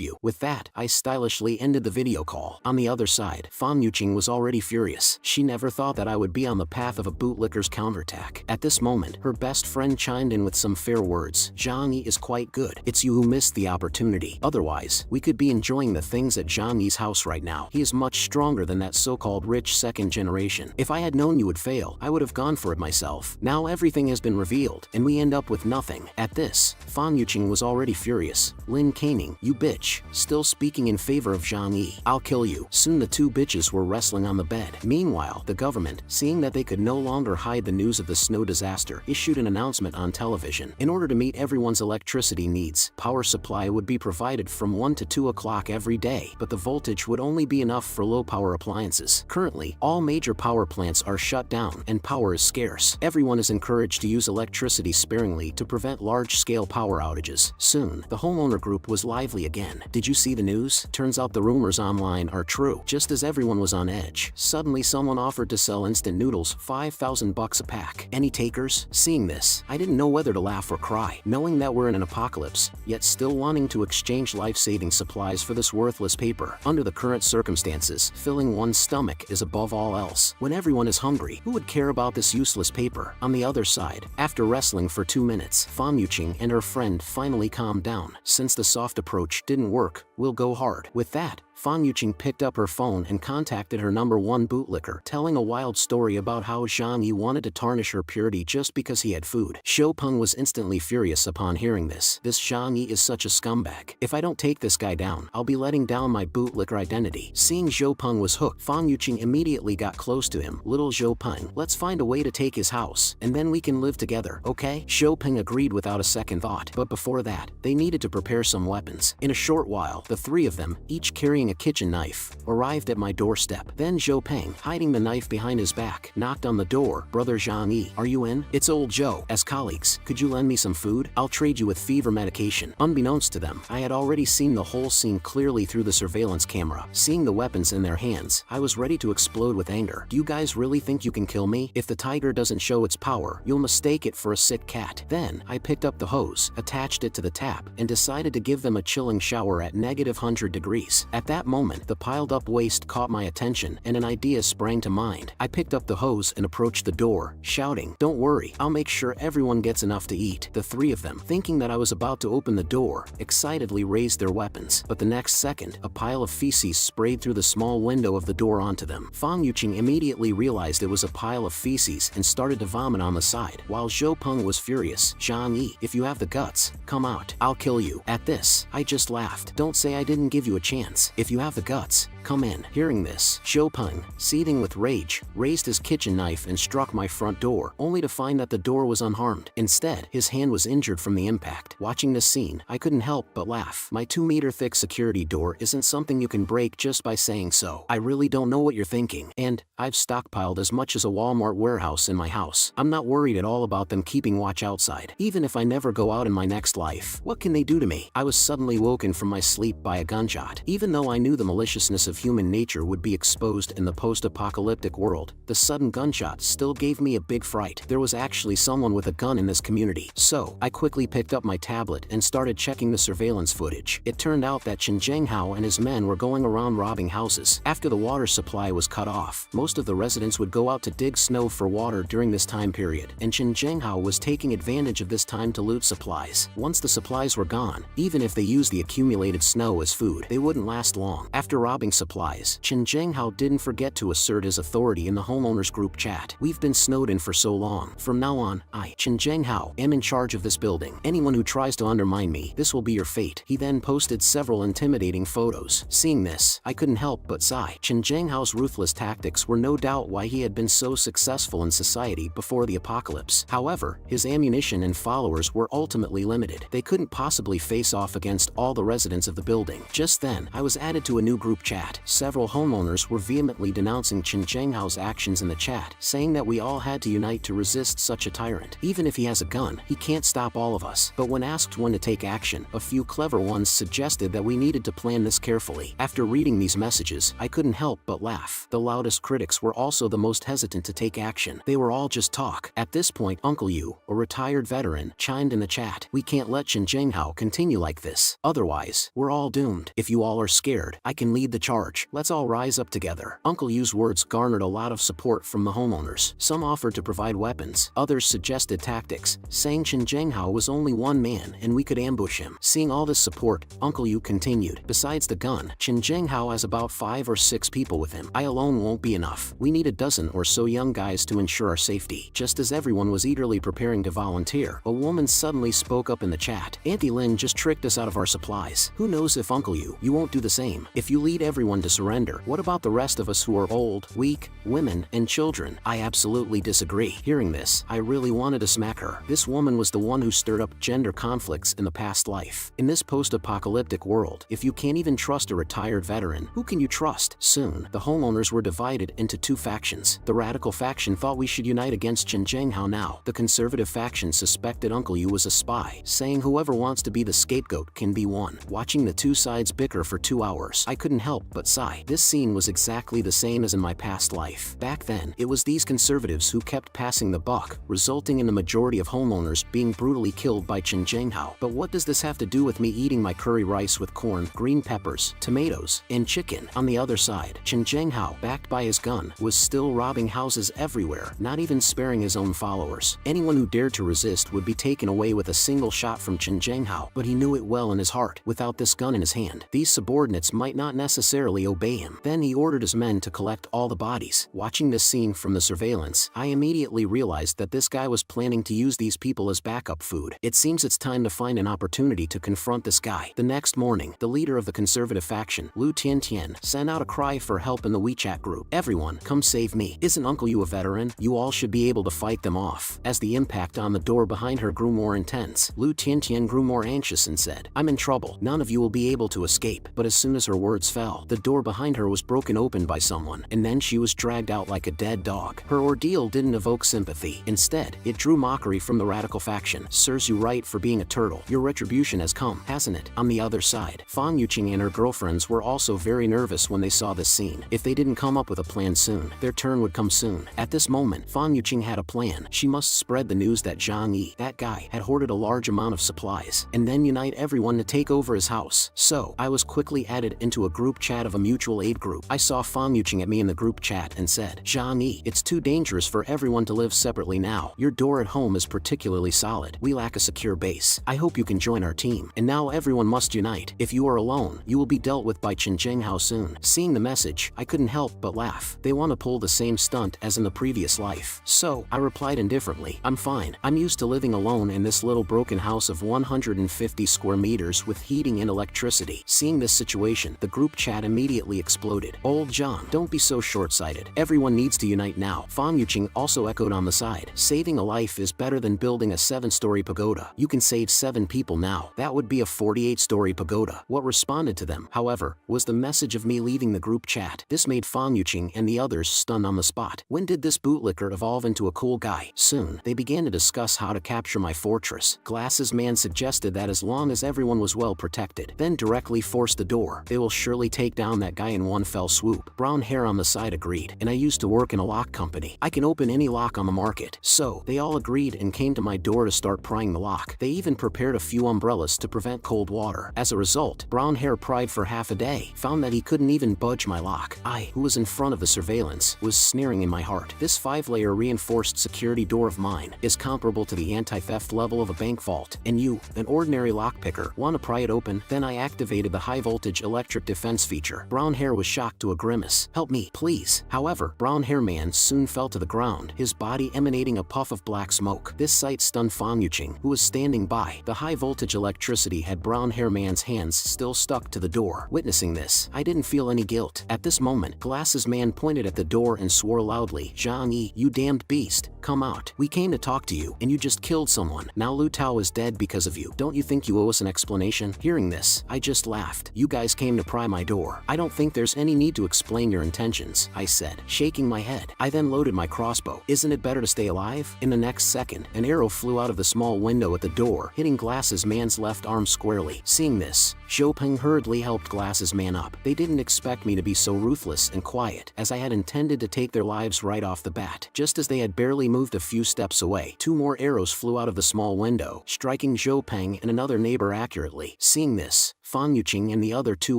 you?" With that, I stylishly ended the video call. On the other side, Fan Yuqing was already furious. She never thought that I would be on the path of a bootlicker's counterattack. At this moment, her best friend chimed in with some fair words. "Zhang is quite good. It's you who missed the opportunity. Otherwise, we could be enjoying the things at Zhang's house right now. He is much stronger than that so-called rich second generation. If I had known you would fail, I would have gone for it myself. Now everything has been revealed, and we end up with nothing." At this, Fan Yuqing was already furious. "Lin Caning, you bitch, still speaking in favor of Zhang. I'll kill you." Soon the two bitches were wrestling on the bed. Meanwhile, the government, seeing that they could no longer hide the news of the snow disaster, issued an announcement on television. In order to meet everyone's electricity needs, power supply would be provided from 1 to 2 o'clock every day, but the voltage would only be enough for low-power appliances. Currently, all major power plants are shut down and power is scarce. Everyone is encouraged to use electricity sparingly to prevent large-scale power outages. Soon, the homeowner group was lively again. "Did you see the news? Turns out the rumors online are true." Just as everyone was on edge, suddenly someone offered to sell instant noodles, $5,000 a pack. "Any takers?" Seeing this, I didn't know whether to laugh or cry, knowing that we're in an apocalypse, yet still wanting to exchange life-saving supplies for this worthless paper. Under the current circumstances, filling one's stomach is above all else. When everyone is hungry, who would care about this useless paper? On the other side, after wrestling for 2 minutes, Fan Yuqing and her friend finally calmed down. Since the soft approach didn't work, we'll go hard. With that, Fan Yuqing picked up her phone and contacted her #1 bootlicker, telling a wild story about how Zhang Yi wanted to tarnish her purity just because he had food. Xiu Peng was instantly furious upon hearing this. "This Zhang Yi is such a scumbag. If I don't take this guy down, I'll be letting down my bootlicker identity." Seeing Xiu Peng was hooked, Fan Yuqing immediately got close to him. "Little Xiu Peng, let's find a way to take his house, and then we can live together, okay?" Xiu Peng agreed without a second thought, but before that, they needed to prepare some weapons. In a short while, the three of them, each carrying a kitchen knife, arrived at my doorstep. Then Zhou Peng, hiding the knife behind his back, knocked on the door. "Brother Zhang, are you in? It's old Zhou. As colleagues, could you lend me some food? I'll trade you with fever medication." Unbeknownst to them, I had already seen the whole scene clearly through the surveillance camera. Seeing the weapons in their hands, I was ready to explode with anger. "Do you guys really think you can kill me? If the tiger doesn't show its power, you'll mistake it for a sick cat." Then, I picked up the hose, attached it to the tap, and decided to give them a chilling shower at negative 100 degrees. At that moment, the piled-up waste caught my attention, and an idea sprang to mind. I picked up the hose and approached the door, shouting, "Don't worry, I'll make sure everyone gets enough to eat." The three of them, thinking that I was about to open the door, excitedly raised their weapons. But the next second, a pile of feces sprayed through the small window of the door onto them. Fan Yuqing immediately realized it was a pile of feces and started to vomit on the side, while Zhou Peng was furious. "Zhang Yi, if you have the guts, come out. I'll kill you." At this, I just laughed. "Don't say I didn't give you a chance. If you have the guts, come in." Hearing this, Xiu Peng, seething with rage, raised his kitchen knife and struck my front door, only to find that the door was unharmed. Instead, his hand was injured from the impact. Watching this scene, I couldn't help but laugh. My 2-meter-thick security door isn't something you can break just by saying so. I really don't know what you're thinking. And I've stockpiled as much as a Walmart warehouse in my house. I'm not worried at all about them keeping watch outside. Even if I never go out in my next life, what can they do to me? I was suddenly woken from my sleep by a gunshot. Even though I knew the maliciousness of of human nature would be exposed in the post-apocalyptic world, the sudden gunshot still gave me a big fright. There was actually someone with a gun in this community. So, I quickly picked up my tablet and started checking the surveillance footage. It turned out that Chen Zhenghao and his men were going around robbing houses. After the water supply was cut off, most of the residents would go out to dig snow for water during this time period, and Chen Zhenghao was taking advantage of this time to loot supplies. Once the supplies were gone, even if they used the accumulated snow as food, they wouldn't last long. After robbing supplies, Chen Zhenghao didn't forget to assert his authority in the homeowners group chat. We've been snowed in for so long. From now on, I, Chen Zhenghao, am in charge of this building. Anyone who tries to undermine me, this will be your fate. He then posted several intimidating photos. Seeing this, I couldn't help but sigh. Chen Zhenghao's ruthless tactics were no doubt why he had been so successful in society before the apocalypse. However, his ammunition and followers were ultimately limited. They couldn't possibly face off against all the residents of the building. Just then, I was added to a new group chat. Several homeowners were vehemently denouncing Chen Zhenghao's actions in the chat, saying that we all had to unite to resist such a tyrant. Even if he has a gun, he can't stop all of us. But when asked when to take action, a few clever ones suggested that we needed to plan this carefully. After reading these messages, I couldn't help but laugh. The loudest critics were also the most hesitant to take action. They were all just talk. At this point, Uncle Yu, a retired veteran, chimed in the chat. We can't let Chen Zhenghao continue like this. Otherwise, we're all doomed. If you all are scared, I can lead the charge. Let's all rise up together. Uncle Yu's words garnered a lot of support from the homeowners. Some offered to provide weapons. Others suggested tactics, saying Chen Zhenghao was only one man and we could ambush him. Seeing all this support, Uncle Yu continued. Besides the gun, Chen Zhenghao has about 5 or 6 people with him. I alone won't be enough. We need a dozen or so young guys to ensure our safety. Just as everyone was eagerly preparing to volunteer, a woman suddenly spoke up in the chat. Auntie Lin just tricked us out of our supplies. Who knows if Uncle Yu, you won't do the same. If you lead everyone to surrender, what about the rest of us who are old, weak, women, and children? I absolutely disagree. Hearing this, I really wanted to smack her. This woman was the one who stirred up gender conflicts in the past life. In this post-apocalyptic world, if you can't even trust a retired veteran, who can you trust? Soon, the homeowners were divided into 2 factions. The radical faction thought we should unite against Chen Zhenghao now. The conservative faction suspected Uncle Yu was a spy, saying whoever wants to be the scapegoat can be one. Watching the 2 sides bicker for 2 hours, I couldn't help but sigh. This scene was exactly the same as in my past life. Back then, it was these conservatives who kept passing the buck, resulting in the majority of homeowners being brutally killed by Chen Zhenghao. But what does this have to do with me eating my curry rice with corn, green peppers, tomatoes, and chicken? On the other side, Chen Zhenghao, backed by his gun, was still robbing houses everywhere, not even sparing his own followers. Anyone who dared to resist would be taken away with a single shot from Chen Zhenghao, but he knew it well in his heart. Without this gun in his hand, these subordinates might not necessarily obey him. Then he ordered his men to collect all the bodies. Watching this scene from the surveillance, I immediately realized that this guy was planning to use these people as backup food. It seems it's time to find an opportunity to confront this guy. The next morning, the leader of the conservative faction, Lu Tiantian, sent out a cry for help in the WeChat group. Everyone, come save me. Isn't Uncle Yu a veteran? You all should be able to fight them off. As the impact on the door behind her grew more intense, Lu Tiantian grew more anxious and said, I'm in trouble. None of you will be able to escape. But as soon as her words fell, the door behind her was broken open by someone, and then she was dragged out like a dead dog. Her ordeal didn't evoke sympathy. Instead, it drew mockery from the radical faction. Serves you right for being a turtle. Your retribution has come, hasn't it? On the other side, Fang Yuqing and her girlfriends were also very nervous when they saw this scene. If they didn't come up with a plan soon, their turn would come soon. At this moment, Fang Yuqing had a plan. She must spread the news that Zhang Yi, that guy, had hoarded a large amount of supplies, and then unite everyone to take over his house. So, I was quickly added into a group chat of a mutual aid group. I saw Fang Yuqing at me in the group chat and said, Zhang Yi, it's too dangerous for everyone to live separately now. Your door at home is particularly solid. We lack a secure base. I hope you can join our team. And now everyone must unite. If you are alone, you will be dealt with by Chen Zhenghao soon. Seeing the message, I couldn't help but laugh. They want to pull the same stunt as in the previous life. So, I replied indifferently, I'm fine. I'm used to living alone in this little broken house of 150 square meters with heating and electricity. Seeing this situation, the group chat immediately exploded. Old Zhang, don't be so short-sighted. Everyone needs to unite now. Fang Yuqing also echoed on the side. Saving a life is better than building a 7-story pagoda. You can save 7 people now. That would be a 48-story pagoda. What responded to them, however, was the message of me leaving the group chat. This made Fang Yuqing and the others stunned on the spot. When did this bootlicker evolve into a cool guy? Soon, they began to discuss how to capture my fortress. Glasses Man suggested that as long as everyone was well protected, then directly force the door, they will surely take down down that guy in one fell swoop. Brown hair on the side agreed, and I used to work in a lock company. I can open any lock on the market. So, they all agreed and came to my door to start prying the lock. They even prepared a few umbrellas to prevent cold water. As a result, Brown hair pried for half a day, found that he couldn't even budge my lock. I, who was in front of the surveillance, was sneering in my heart. This 5-layer reinforced security door of mine is comparable to the anti-theft level of a bank vault, and you, an ordinary lockpicker, want to pry it open? Then I activated the high-voltage electric defense feature. Brown hair was shocked to a grimace. Help me, please. However, Brown hair man soon fell to the ground, his body emanating a puff of black smoke. This sight stunned Fan Yuqing, who was standing by. The high-voltage electricity had Brown hair man's hands still stuck to the door. Witnessing this, I didn't feel any guilt. At this moment, Glasses man pointed at the door and swore loudly, "Zhang Yi, you damned beast, come out. We came to talk to you, and you just killed someone. Now Lu Tao is dead because of you. Don't you think you owe us an explanation?" Hearing this, I just laughed. "You guys came to pry my door. I don't think there's any need to explain your intentions," I said, shaking my head. I then loaded my crossbow. Isn't it better to stay alive? In the next second, an arrow flew out of the small window at the door, hitting Glasses man's left arm squarely. Seeing this, Zhou Peng hurriedly helped Glasses man up. They didn't expect me to be so ruthless and quiet, as I had intended to take their lives right off the bat. Just as they had barely moved a few steps away, 2 more arrows flew out of the small window, striking Zhou Peng and another neighbor accurately. Seeing this, Fan Yuqing and the other 2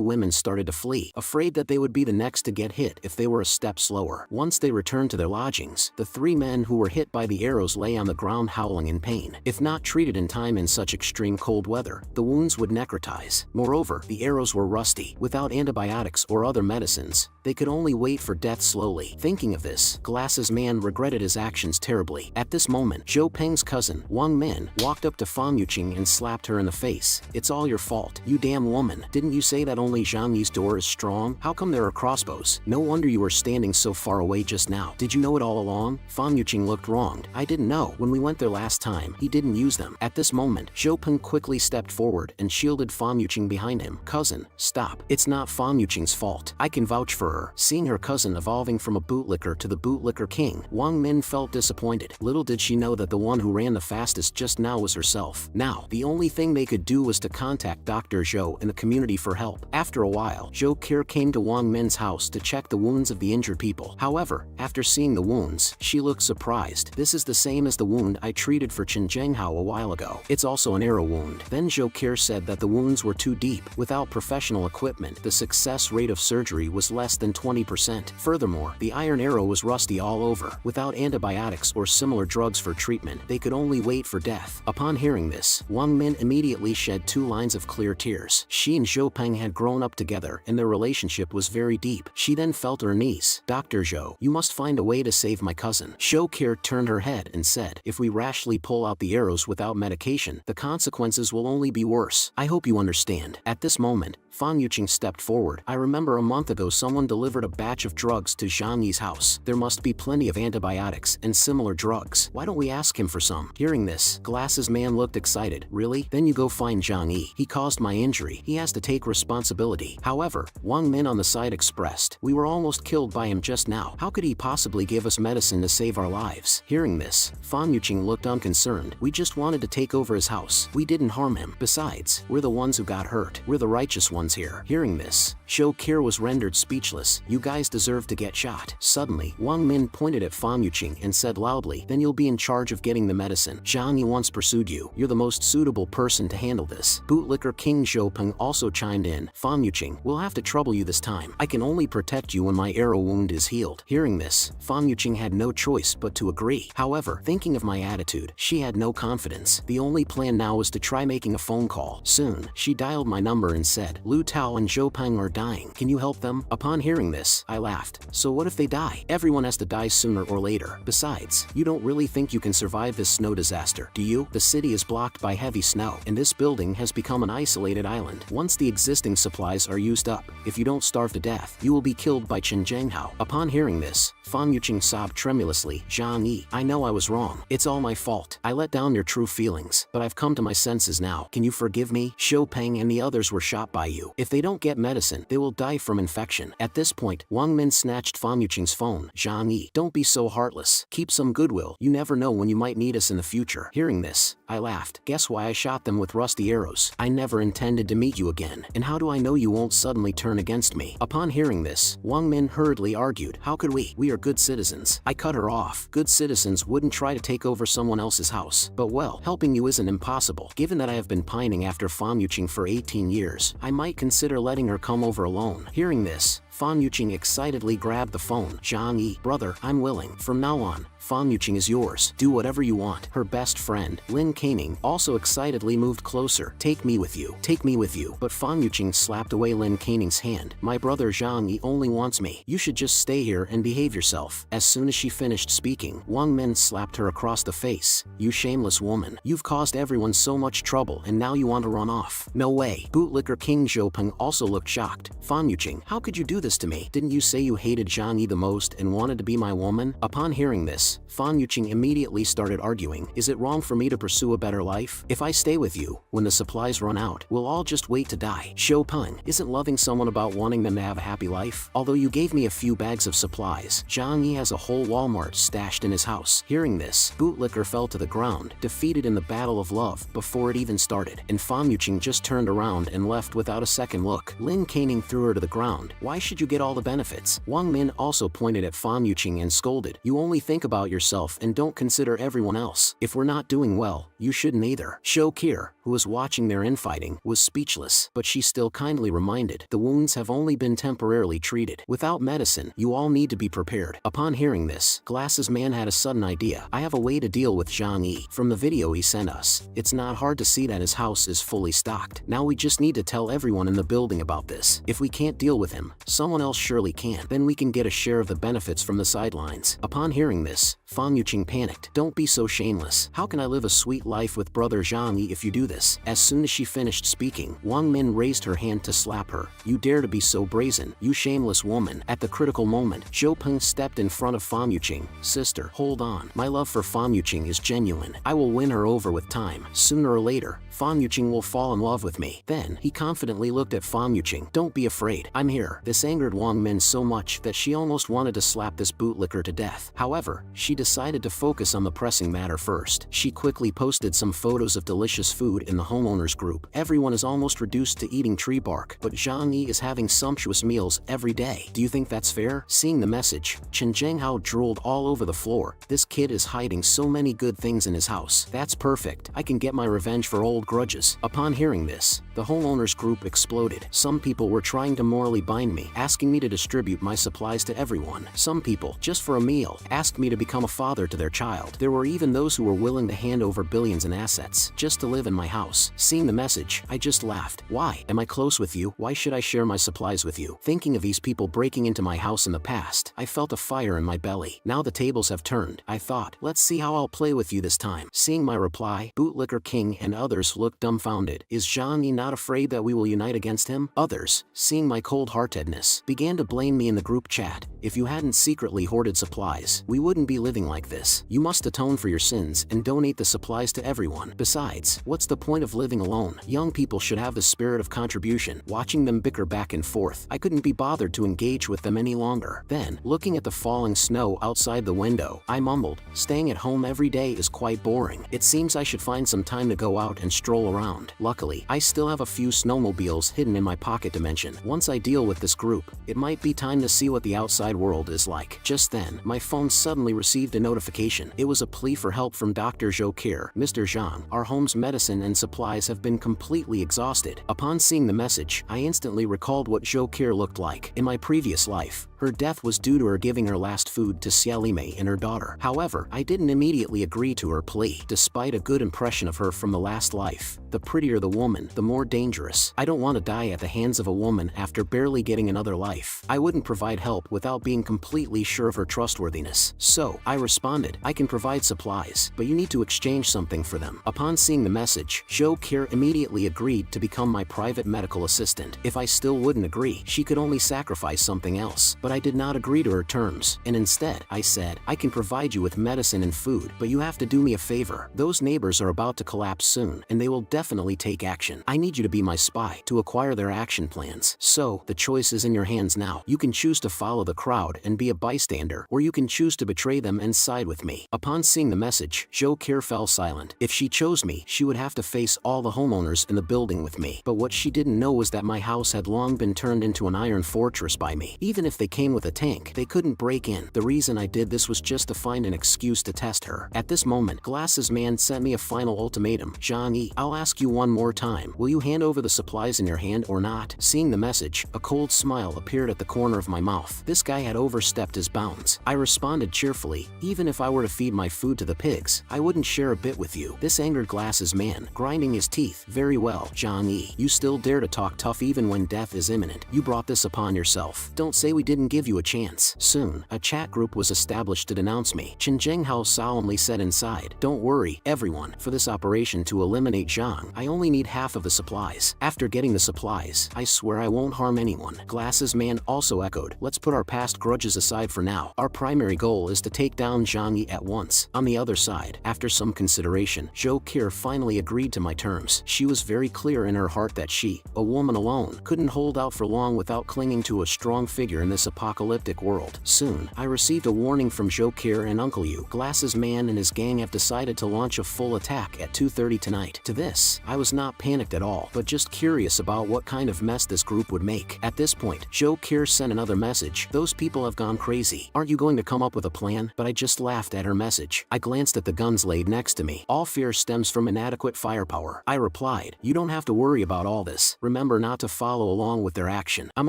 women started to flee, afraid that they would be the next to get hit if they were a step slower. Once they returned to their lodgings, the 3 men who were hit by the arrows lay on the ground howling in pain. If not treated in time in such extreme cold weather, the wounds would necrotize. Moreover, the arrows were rusty. Without antibiotics or other medicines, they could only wait for death slowly. Thinking of this, Glasses man regretted his actions terribly. At this moment, Zhou Peng's cousin, Wang Min, walked up to Fan Yuqing and slapped her in the face. "It's all your fault, you damn woman. Didn't you say that only Zhang Yi's door is strong? How come there are crossbows? No wonder you were standing so far away just now. Did you know it all along?" Fan Yuqing looked wronged. "I didn't know. When we went there last time, he didn't use them." At this moment, Zhou Peng quickly stepped forward and shielded Fan Yuqing behind him. "Cousin, stop. It's not Fan Yuqing's fault. I can vouch for her." Seeing her cousin evolving from a bootlicker to the bootlicker king, Wang Min felt disappointed. Little did she know that the one who ran the fastest just now was herself. Now, the only thing they could do was to contact Dr. Zhou in the community for help. After a while, Zhou Kir came to Wang Min's house to check the wounds of the injured people. However, after seeing the wounds, she looked surprised. "This is the same as the wound I treated for Chen Zhenghao a while ago. It's also an arrow wound." Then Zhou Kir said that the wounds were too deep. Without professional equipment, the success rate of surgery was less than 20%. Furthermore, the iron arrow was rusty all over. Without antibiotics or similar drugs for treatment, they could only wait for death. Upon hearing this, Wang Min immediately shed 2 lines of clear tears. She and Zhou Peng had grown up together, and their relationship was very deep. She then fell to her knees. "Dr. Zhou, you must find a way to save my cousin." Zhou Kir turned her head and said, "If we rashly pull out the arrows without medication, the consequences will only be worse. I hope you understand." At this moment, Fan Yuqing stepped forward. "I remember a month ago someone delivered a batch of drugs to Zhang Yi's house. There must be plenty of antibiotics and similar drugs. Why don't we ask him for some?" Hearing this, Glasses man looked excited. "Really? Then you go find Zhang Yi. He caused my injury. He has to take responsibility." However, Wang Min on the side expressed, "We were almost killed by him just now. How could he possibly give us medicine to save our lives?" Hearing this, Fan Yuqing looked unconcerned. "We just wanted to take over his house. We didn't harm him. Besides, we're the ones who got hurt. We're the righteous ones here." Hearing this, Zhou Kir was rendered speechless. "You guys deserve to get shot." Suddenly, Wang Min pointed at Fan Yuqing and said loudly, "Then you'll be in charge of getting the medicine. Zhang Yi once pursued you. You're the most suitable person to handle this." Bootlicker King Zhou Peng also chimed in. "Fan Yuqing, we'll have to trouble you this time. I can only protect you when my arrow wound is healed." Hearing this, Fan Yuqing had no choice but to agree. However, thinking of my attitude, she had no confidence. The only plan now was to try making a phone call. Soon, she dialed my number and said, "Lu Tao and Zhou Peng are dying. Can you help them?" Upon hearing this, I laughed. "So what if they die? Everyone has to die sooner or later. Besides, you don't really think you can survive this snow disaster, do you? The city is blocked by heavy snow, and this building has become an isolated island. Once the existing supplies are used up, if you don't starve to death, you will be killed by Chen Zhenghao." Upon hearing this, Fan Yuqing sobbed tremulously. "Zhang Yi, I know I was wrong. It's all my fault. I let down your true feelings, but I've come to my senses now. Can you forgive me? Zhou Peng and the others were shot by you. you. If they don't get medicine, they will die from infection. At this point, Wang Min snatched Fan Yuqing's phone. Zhang Yi, don't be so heartless. Keep some goodwill. You never know when you might need us in the future. Hearing this, I laughed. Guess why I shot them with rusty arrows? I never intended to meet you again. And how do I know you won't suddenly turn against me? Upon hearing this, Wang Min hurriedly argued. How could we? We are good citizens. I cut her off. Good citizens wouldn't try to take over someone else's house. But well, helping you isn't impossible. Given that I have been pining after Fan Yuqing for 18 years, I might consider letting her come over alone. Hearing this, Fan Yuqing excitedly grabbed the phone. Zhang Yi, brother, I'm willing. From now on, Fan Yuqing is yours. Do whatever you want. Her best friend, Lin Caning, also excitedly moved closer. Take me with you. Take me with you. But Fan Yuqing slapped away Lin Caning's hand. My brother Zhang Yi only wants me. You should just stay here and behave yourself. As soon as she finished speaking, Wang Min slapped her across the face. You shameless woman. You've caused everyone so much trouble and now you want to run off. No way. Bootlicker King Zhoupeng also looked shocked. Fan Yuqing, how could you do this to me? Didn't you say you hated Zhang Yi the most and wanted to be my woman? Upon hearing this, Fan Yuqing immediately started arguing. Is it wrong for me to pursue a better life? If I stay with you, when the supplies run out, we'll all just wait to die. Zhoupeng, isn't loving someone about wanting them to have a happy life? Although you gave me a few bags of supplies, Zhang Yi has a whole Walmart stashed in his house. Hearing this, Bootlicker fell to the ground, defeated in the battle of love before it even started, and Fan Yuqing just turned around and left without a second look. Lin Caning threw her to the ground. Why should you get all the benefits? Wang Min also pointed at Fan Yuqing and scolded. You only think about yourself and don't consider everyone else. If we're not doing well, you shouldn't either. Shou Qi, who was watching their infighting, was speechless, but she still kindly reminded, the wounds have only been temporarily treated. Without medicine, you all need to be prepared. Upon hearing this, Glasses Man had a sudden idea. I have a way to deal with Zhang Yi. From the video he sent us, it's not hard to see that his house is fully stocked. Now we just need to tell everyone in the building about this. If we can't deal with him, someone else surely can. Then we can get a share of the benefits from the sidelines. Upon hearing this, Fan Yuqing panicked. Don't be so shameless. How can I live a sweet life with brother Zhang Yi if you do this? As soon as she finished speaking, Wang Min raised her hand to slap her. You dare to be so brazen, you shameless woman. At the critical moment, Zhoupeng stepped in front of Fan Yuqing. Sister, hold on. My love for Fan Yuqing is genuine. I will win her over with time. Sooner or later, Fan Yuqing will fall in love with me. Then, he confidently looked at Fan Yuqing. Don't be afraid. I'm here. This angered Wang Min so much that she almost wanted to slap this bootlicker to death. However, she decided to focus on the pressing matter first. She quickly posted some photos of delicious food in the homeowners group. Everyone is almost reduced to eating tree bark, but Zhang Yi is having sumptuous meals every day. Do you think that's fair? Seeing the message, Chen Zhenghao drooled all over the floor. This kid is hiding so many good things in his house. That's perfect. I can get my revenge for old grudges. Upon hearing this, the homeowners group exploded. Some people were trying to morally bind me, asking me to distribute my supplies to everyone. Some people, just for a meal, asked me to become a father to their child. There were even those who were willing to hand over billions in assets, just to live in my house. Seeing the message, I just laughed. Why? Am I close with you? Why should I share my supplies with you? Thinking of these people breaking into my house in the past, I felt a fire in my belly. Now the tables have turned. I thought, let's see how I'll play with you this time. Seeing my reply, Bootlicker King and others looked dumbfounded. Is Zhang Yi not afraid that we will unite against him? Others, seeing my cold-heartedness, began to blame me in the group chat. If you hadn't secretly hoarded supplies, we wouldn't be living like this. You must atone for your sins and donate the supplies to everyone. Besides, what's the point of living alone? Young people should have the spirit of contribution. Watching them bicker back and forth, I couldn't be bothered to engage with them any longer. Then, looking at the falling snow outside the window, I mumbled, staying at home every day is quite boring. It seems I should find some time to go out and stroll around. Luckily, I still have a few snowmobiles hidden in my pocket dimension. Once I deal with this group, it might be time to see what the outside world is like. Just then, my phone suddenly received a notification. It was a plea for help from Dr. Zhou Qi. Mr. Zhang, our home's medicine and supplies have been completely exhausted. Upon seeing the message, I instantly recalled what Zhou Qi looked like in my previous life. Her death was due to her giving her last food to Xiaolime and her daughter. However, I didn't immediately agree to her plea. Despite a good impression of her from the last life, the prettier the woman, the more dangerous. I don't want to die at the hands of a woman after barely getting another life. I wouldn't provide help without being completely sure of her trustworthiness. So, I responded, I can provide supplies, but you need to exchange something for them. Upon seeing the message, Zhou Qi immediately agreed to become my private medical assistant. If I still wouldn't agree, she could only sacrifice something else. but I did not agree to her terms, and instead, I said, I can provide you with medicine and food, but you have to do me a favor. Those neighbors are about to collapse soon, and they will definitely take action. I need you to be my spy to acquire their action plans. So, the choice is in your hands now. You can choose to follow the crowd and be a bystander, or you can choose to betray them and side with me. Upon seeing the message, Joe Kerr fell silent. If she chose me, she would have to face all the homeowners in the building with me. But what she didn't know was that my house had long been turned into an iron fortress by me. Even if they came with a tank, they couldn't break in. The reason I did this was just to find an excuse to test her. At this moment, Glasses Man sent me a final ultimatum. Johnny, I'll ask you one more time. Will you hand over the supplies in your hand or not? Seeing the message, a cold smile appeared at the corner of my mouth. This guy had overstepped his bounds. I responded cheerfully, even if I were to feed my food to the pigs, I wouldn't share a bit with you. This angered Glasses Man, grinding his teeth. Very well, Johnny. You still dare to talk tough even when death is imminent. You brought this upon yourself. Don't say we didn't give you a chance. Soon, a chat group was established to denounce me. Chen Zhenghao solemnly said inside, don't worry, everyone. For this operation to eliminate Zhang, I only need half of the supplies. After getting the supplies, I swear I won't harm anyone. Glasses Man also echoed, let's put our past grudges aside for now. Our primary goal is to take down Zhang Yi at once. On the other side, after some consideration, Joe Kerr finally agreed to my terms. She was very clear in her heart that she, a woman alone, couldn't hold out for long without clinging to a strong figure in this apocalyptic world. Soon, I received a warning from Joe Kerr and Uncle Yu. Glasses Man and his gang have decided to launch a full attack at 2:30 tonight. To this, I was not panicked at all, but just curious about what kind of mess this group would make. At this point, Joe Kerr sent another message. Those people have gone crazy. Aren't you going to come up with a plan? But I just laughed at her message. I glanced at the guns laid next to me. All fear stems from inadequate firepower. I replied, you don't have to worry about all this. Remember not to follow along with their action. I'm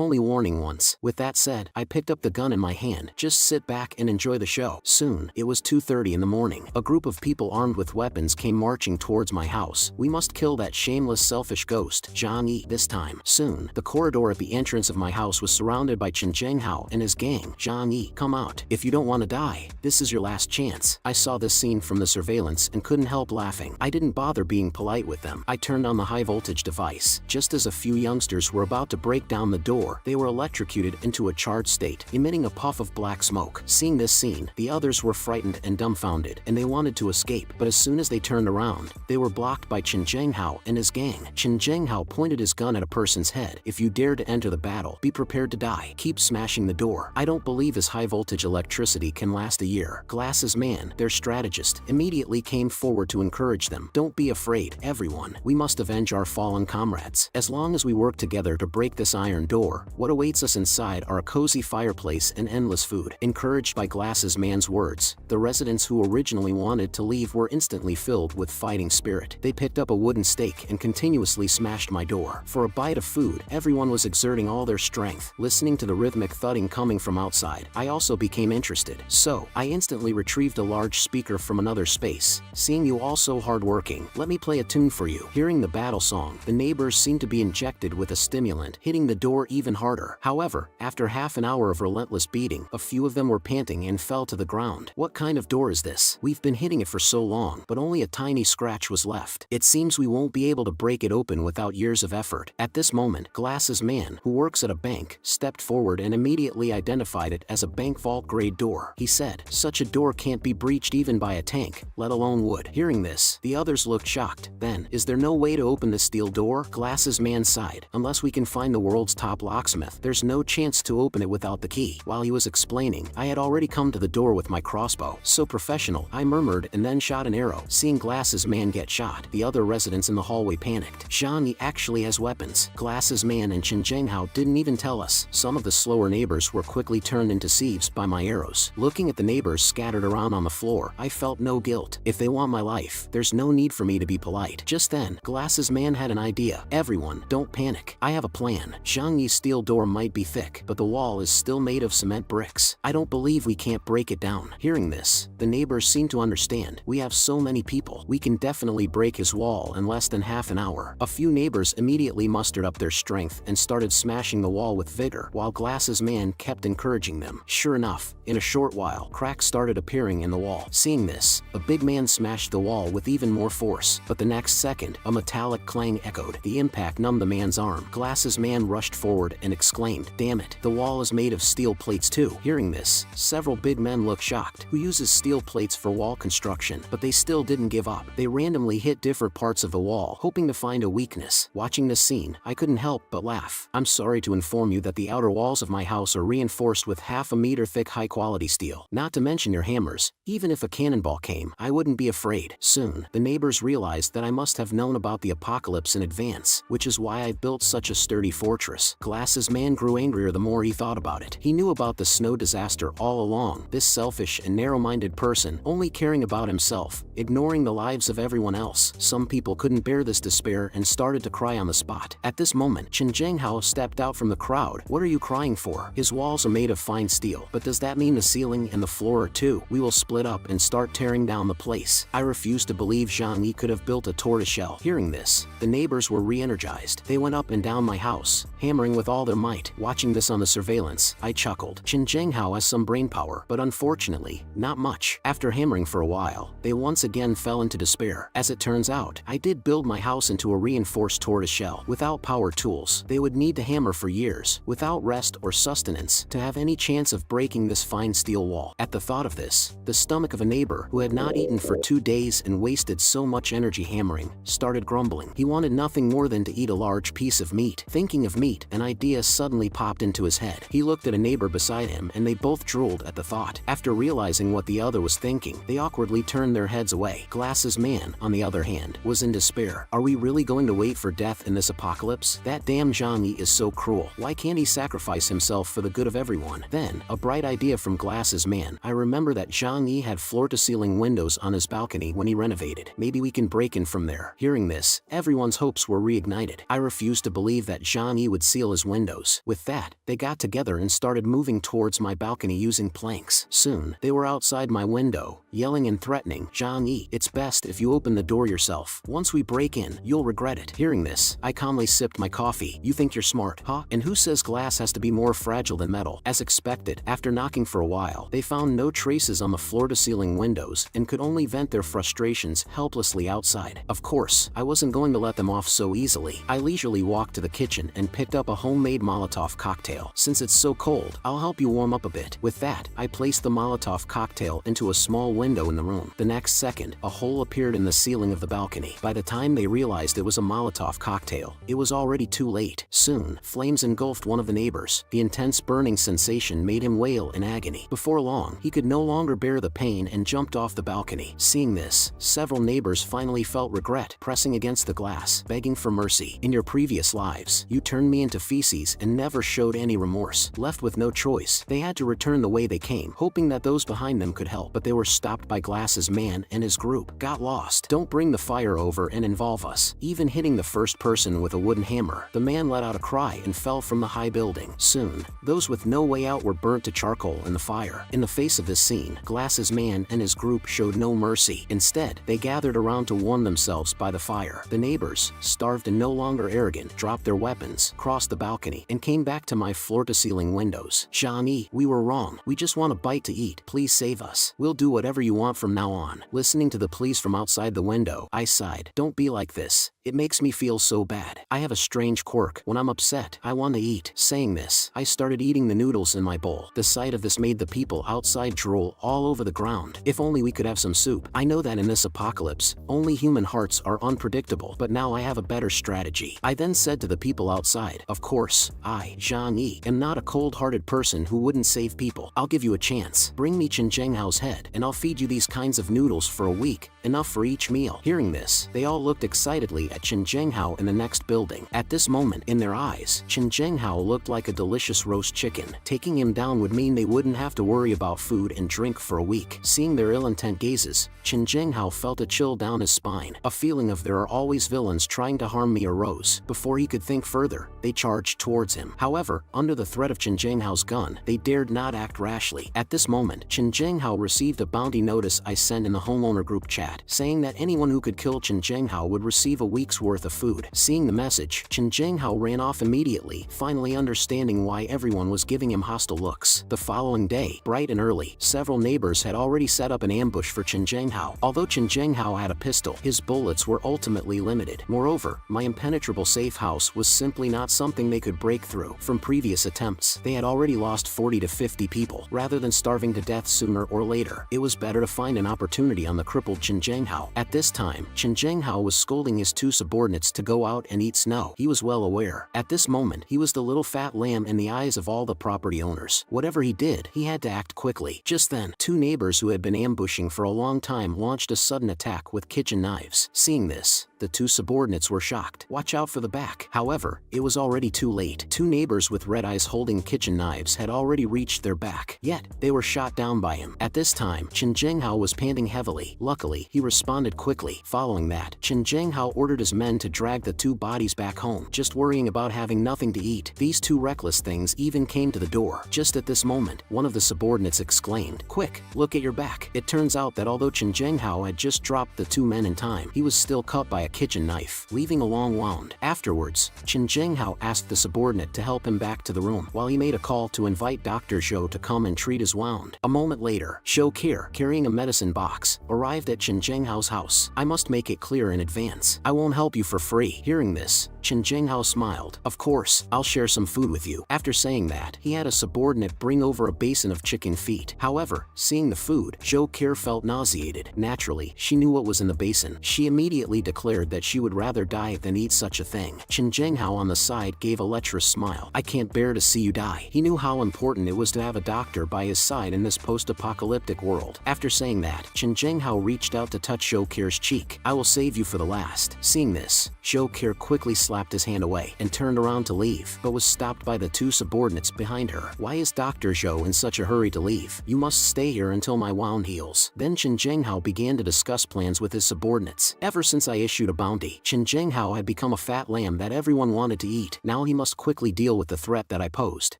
only warning once. With that said, I picked up the gun in my hand. Just sit back and enjoy the show. Soon, it was 2:30 in the morning. A group of people armed with weapons came marching towards my house. We must kill that shameless, selfish ghost, Zhang Yi, this time. Soon, the corridor at the entrance of my house was surrounded by Chen Zhenghao and his gang. Zhang Yi, come out. If you don't want to die, this is your last chance. I saw this scene from the surveillance and couldn't help laughing. I didn't bother being polite with them. I turned on the high voltage device. Just as a few youngsters were about to break down the door, they were electrocuted into a charred state, emitting a puff of black smoke. Seeing this scene, the others were frightened and dumbfounded, and they wanted to escape, but as soon as they turned around, they were blocked by Chen Zhenghao and his gang. Chen Zhenghao pointed his gun at a person's head. If you dare to enter the battle, be prepared to die. Keep smashing the door. I don't believe his high voltage electricity can last a year. Glasses Man, their strategist, immediately came forward to encourage them. Don't be afraid, everyone. We must avenge our fallen comrades. As long as we work together to break this iron door, what awaits us inside are a cozy fireplace and endless food. Encouraged by Glasses Man's words, the residents who originally wanted to leave were instantly filled with fighting spirit. They picked up a wooden stake and continuously smashed my door. For a bite of food, everyone was exerting all their strength. Listening to the rhythmic thudding coming from outside, I also became interested. So, I instantly retrieved a large speaker from another space. Seeing you all so hardworking, let me play a tune for you. Hearing the battle song, the neighbors seemed to be injected with a stimulant, hitting the door even harder. However, after half an hour of relentless beating, a few of them were panting and fell to the ground. What kind of door is this? We've been hitting it for so long, but only a tiny scratch was left. It seems we won't be able to break it open without years of effort. At this moment, Glasses Man, who works at a bank, stepped forward and immediately identified it as a bank vault grade door. He said, such a door can't be breached even by a tank, let alone wood. Hearing this, the others looked shocked. Then, is there no way to open this steel door? Glasses Man sighed. Unless we can find the world's top locksmith, there's no chance to open it without the key. While he was explaining, I had already come to the door with my crossbow. So professional, I murmured and then shot an arrow. Seeing Glasses Man get shot, the other residents in the hallway panicked. Zhang Yi actually has weapons. Glasses Man and Chen Zhenghao didn't even tell us. Some of the slower neighbors were quickly turned into sieves by my arrows. Looking at the neighbors scattered around on the floor, I felt no guilt. If they want my life, there's no need for me to be polite. Just then, Glasses Man had an idea. Everyone, don't panic. I have a plan. Zhang Yi's steel door might be thick, but the wall is still made of cement bricks. I don't believe we can't break it down. Hearing this, the neighbors seemed to understand. We have so many people. We can definitely break his wall in less than half an hour. A few neighbors immediately mustered up their strength and started smashing the wall with vigor, while Glasses Man kept encouraging them. Sure enough, in a short while, cracks started appearing in the wall. Seeing this, a big man smashed the wall with even more force, but the next second, a metallic clang echoed. The impact numbed the man's arm. Glasses Man rushed forward and exclaimed, "Damn it, the wall is was made of steel plates too. Hearing this, several big men looked shocked. Who uses steel plates for wall construction? But they still didn't give up. They randomly hit different parts of the wall, hoping to find a weakness. Watching this scene, I couldn't help but laugh. I'm sorry to inform you that the outer walls of my house are reinforced with half a meter thick high-quality steel. Not to mention your hammers. Even if a cannonball came, I wouldn't be afraid. Soon, the neighbors realized that I must have known about the apocalypse in advance, which is why I built such a sturdy fortress. Glasses man grew angrier the more he thought about it. He knew about the snow disaster all along. This selfish and narrow-minded person, only caring about himself, ignoring the lives of everyone else. Some people couldn't bear this despair and started to cry on the spot. At this moment, Chen Zhenghao stepped out from the crowd. What are you crying for? His walls are made of fine steel. But does that mean the ceiling and the floor are too? We will split up and start tearing down the place. I refuse to believe Zhang Yi could have built a tortoiseshell. Hearing this, the neighbors were re-energized. They went up and down my house, hammering with all their might. Watching this on the surveillance, I chuckled. Chen Zhenghao has some brainpower, but unfortunately, not much. After hammering for a while, they once again fell into despair. As it turns out, I did build my house into a reinforced tortoiseshell. Without power tools, they would need to hammer for years, without rest or sustenance, to have any chance of breaking this fine steel wall. At the thought of this, the stomach of a neighbor who had not eaten for 2 days and wasted so much energy hammering started grumbling. He wanted nothing more than to eat a large piece of meat. Thinking of meat, an idea suddenly popped into his head. He looked at a neighbor beside him and they both drooled at the thought. After realizing what the other was thinking, they awkwardly turned their heads away. Glasses man, on the other hand, was in despair. Are we really going to wait for death in this apocalypse? That damn Zhang Yi is so cruel. Why can't he sacrifice himself for the good of everyone? Then, a bright idea from Glasses man. I remember that Zhang Yi had floor-to-ceiling windows on his balcony when he renovated. Maybe we can break in from there. Hearing this, everyone's hopes were reignited. I refused to believe that Zhang Yi would seal his windows. With that, they got together and started moving towards my balcony using planks. Soon, they were outside my window, yelling and threatening. Zhang Yi, it's best if you open the door yourself. Once we break in, you'll regret it. Hearing this, I calmly sipped my coffee. You think you're smart, huh? And who says glass has to be more fragile than metal? As expected, after knocking for a while, they found no traces on the floor-to-ceiling windows and could only vent their frustrations helplessly outside. Of course, I wasn't going to let them off so easily. I leisurely walked to the kitchen and picked up a homemade Molotov cocktail. Since it's so cold, I'll help you warm up a bit. With that, I placed the Molotov cocktail into a small window in the room. The next second, a hole appeared in the ceiling of the balcony. By the time they realized it was a Molotov cocktail, it was already too late. Soon, flames engulfed one of the neighbors. The intense burning sensation made him wail in agony. Before long, he could no longer bear the pain and jumped off the balcony. Seeing this, several neighbors finally felt regret, pressing against the glass, begging for mercy. In your previous lives, you turned me into feces and never showed any remorse. Left with no choice, they had to return the way they came, hoping that those behind them could help, but they were stopped by Glasses man and his group. Got lost. Don't bring the fire over and involve us. Even hitting the first person with a wooden hammer, the man let out a cry and fell from the high building. Soon, those with no way out were burnt to charcoal in the fire. In the face of this scene, Glasses man and his group showed no mercy. Instead, they gathered around to warm themselves by the fire. The neighbors, starved and no longer arrogant, dropped their weapons, crossed the balcony, and came back to my floor-to-ceiling windows. Zhang Yi, we were wrong. We just want a bite to eat. Please save us. We'll do whatever you want from now on. Listening to the pleas from outside the window, I sighed. Don't be like this. It makes me feel so bad. I have a strange quirk. When I'm upset, I want to eat. Saying this, I started eating the noodles in my bowl. The sight of this made the people outside drool all over the ground. If only we could have some soup. I know that in this apocalypse, only human hearts are unpredictable, but now I have a better strategy. I then said to the people outside, of course, I, Zhang Yi, am not a cold-hearted person who wouldn't save people. I'll give you a chance. Bring me Chen Zhenghao's head, and I'll feed you these kinds of noodles for a week, enough for each meal. Hearing this, they all looked excitedly at Chen Zhenghao in the next building. At this moment, in their eyes, Chen Zhenghao looked like a delicious roast chicken. Taking him down would mean they wouldn't have to worry about food and drink for a week. Seeing their ill-intent gazes, Chen Zhenghao felt a chill down his spine. A feeling of there are always villains trying to harm me arose. Before he could think further, they charged towards him. However, under the threat of Chen Zhenghao's gun, they dared not act rashly. At this moment, Chen Zhenghao received a bounty notice I sent in the homeowner group chat, saying that anyone who could kill Chen Zhenghao would receive a week's worth of food. Seeing the message, Chen Zhenghao ran off immediately, finally understanding why everyone was giving him hostile looks. The following day, bright and early, several neighbors had already set up an ambush for Chen Zhenghao. Although Chen Zhenghao had a pistol, his bullets were ultimately limited. Moreover, my impenetrable safe house was simply not something they could break through. From previous attempts, they had already lost 40 to 50 people. Rather than starving to death sooner or later, it was better to find an opportunity on the crippled Chen Zhenghao. At this time, Chen Zhenghao was scolding his two subordinates to go out and eat snow. He was well aware. At this moment, he was the little fat lamb in the eyes of all the property owners. Whatever he did, he had to act quickly. Just then, two neighbors who had been ambushing for a long time launched a sudden attack with kitchen knives. Seeing this, the two subordinates were shocked. Watch out for the back. However, it was already too late. Two neighbors with red eyes holding kitchen knives had already reached their back. Yet, they were shot down by him. At this time, Chen Zhenghao was panting heavily. Luckily, he responded quickly. Following that, Chen Zhenghao ordered his men to drag the two bodies back home, just worrying about having nothing to eat. These two reckless things even came to the door. Just at this moment, one of the subordinates exclaimed, "Quick, look at your back." It turns out that although Chen Zhenghao had just dropped the two men in time, he was still cut by a kitchen knife, leaving a long wound. Afterwards, Chen Zhenghao asked the subordinate to help him back to the room, while he made a call to invite Dr. Zhou to come and treat his wound. A moment later, Zhou Qi, carrying a medicine box, arrived at Chen Zhenghao's house. "I must make it clear in advance, I won't help you for free." Hearing this, Chen Zhenghao smiled. "Of course, I'll share some food with you." After saying that, he had a subordinate bring over a basin of chicken feet. However, seeing the food, Zhou Qi felt nauseated. Naturally, she knew what was in the basin. She immediately declared that she would rather die than eat such a thing. Chen Zhenghao on the side gave a lecherous smile. "I can't bear to see you die." He knew how important it was to have a doctor by his side in this post-apocalyptic world. After saying that, Chen Zhenghao reached out to touch Zhou Qi's cheek. "I will save you for the last." Seeing this, Zhou Qi quickly slapped his hand away and turned around to leave, but was stopped by the two subordinates behind her. "Why is Dr. Zhou in such a hurry to leave? You must stay here until my wound heals." Then Chen Zhenghao began to discuss plans with his subordinates. "Ever since I issued a bounty, Chen Zhenghao had become a fat lamb that everyone wanted to eat. Now he must quickly deal with the threat that I posed."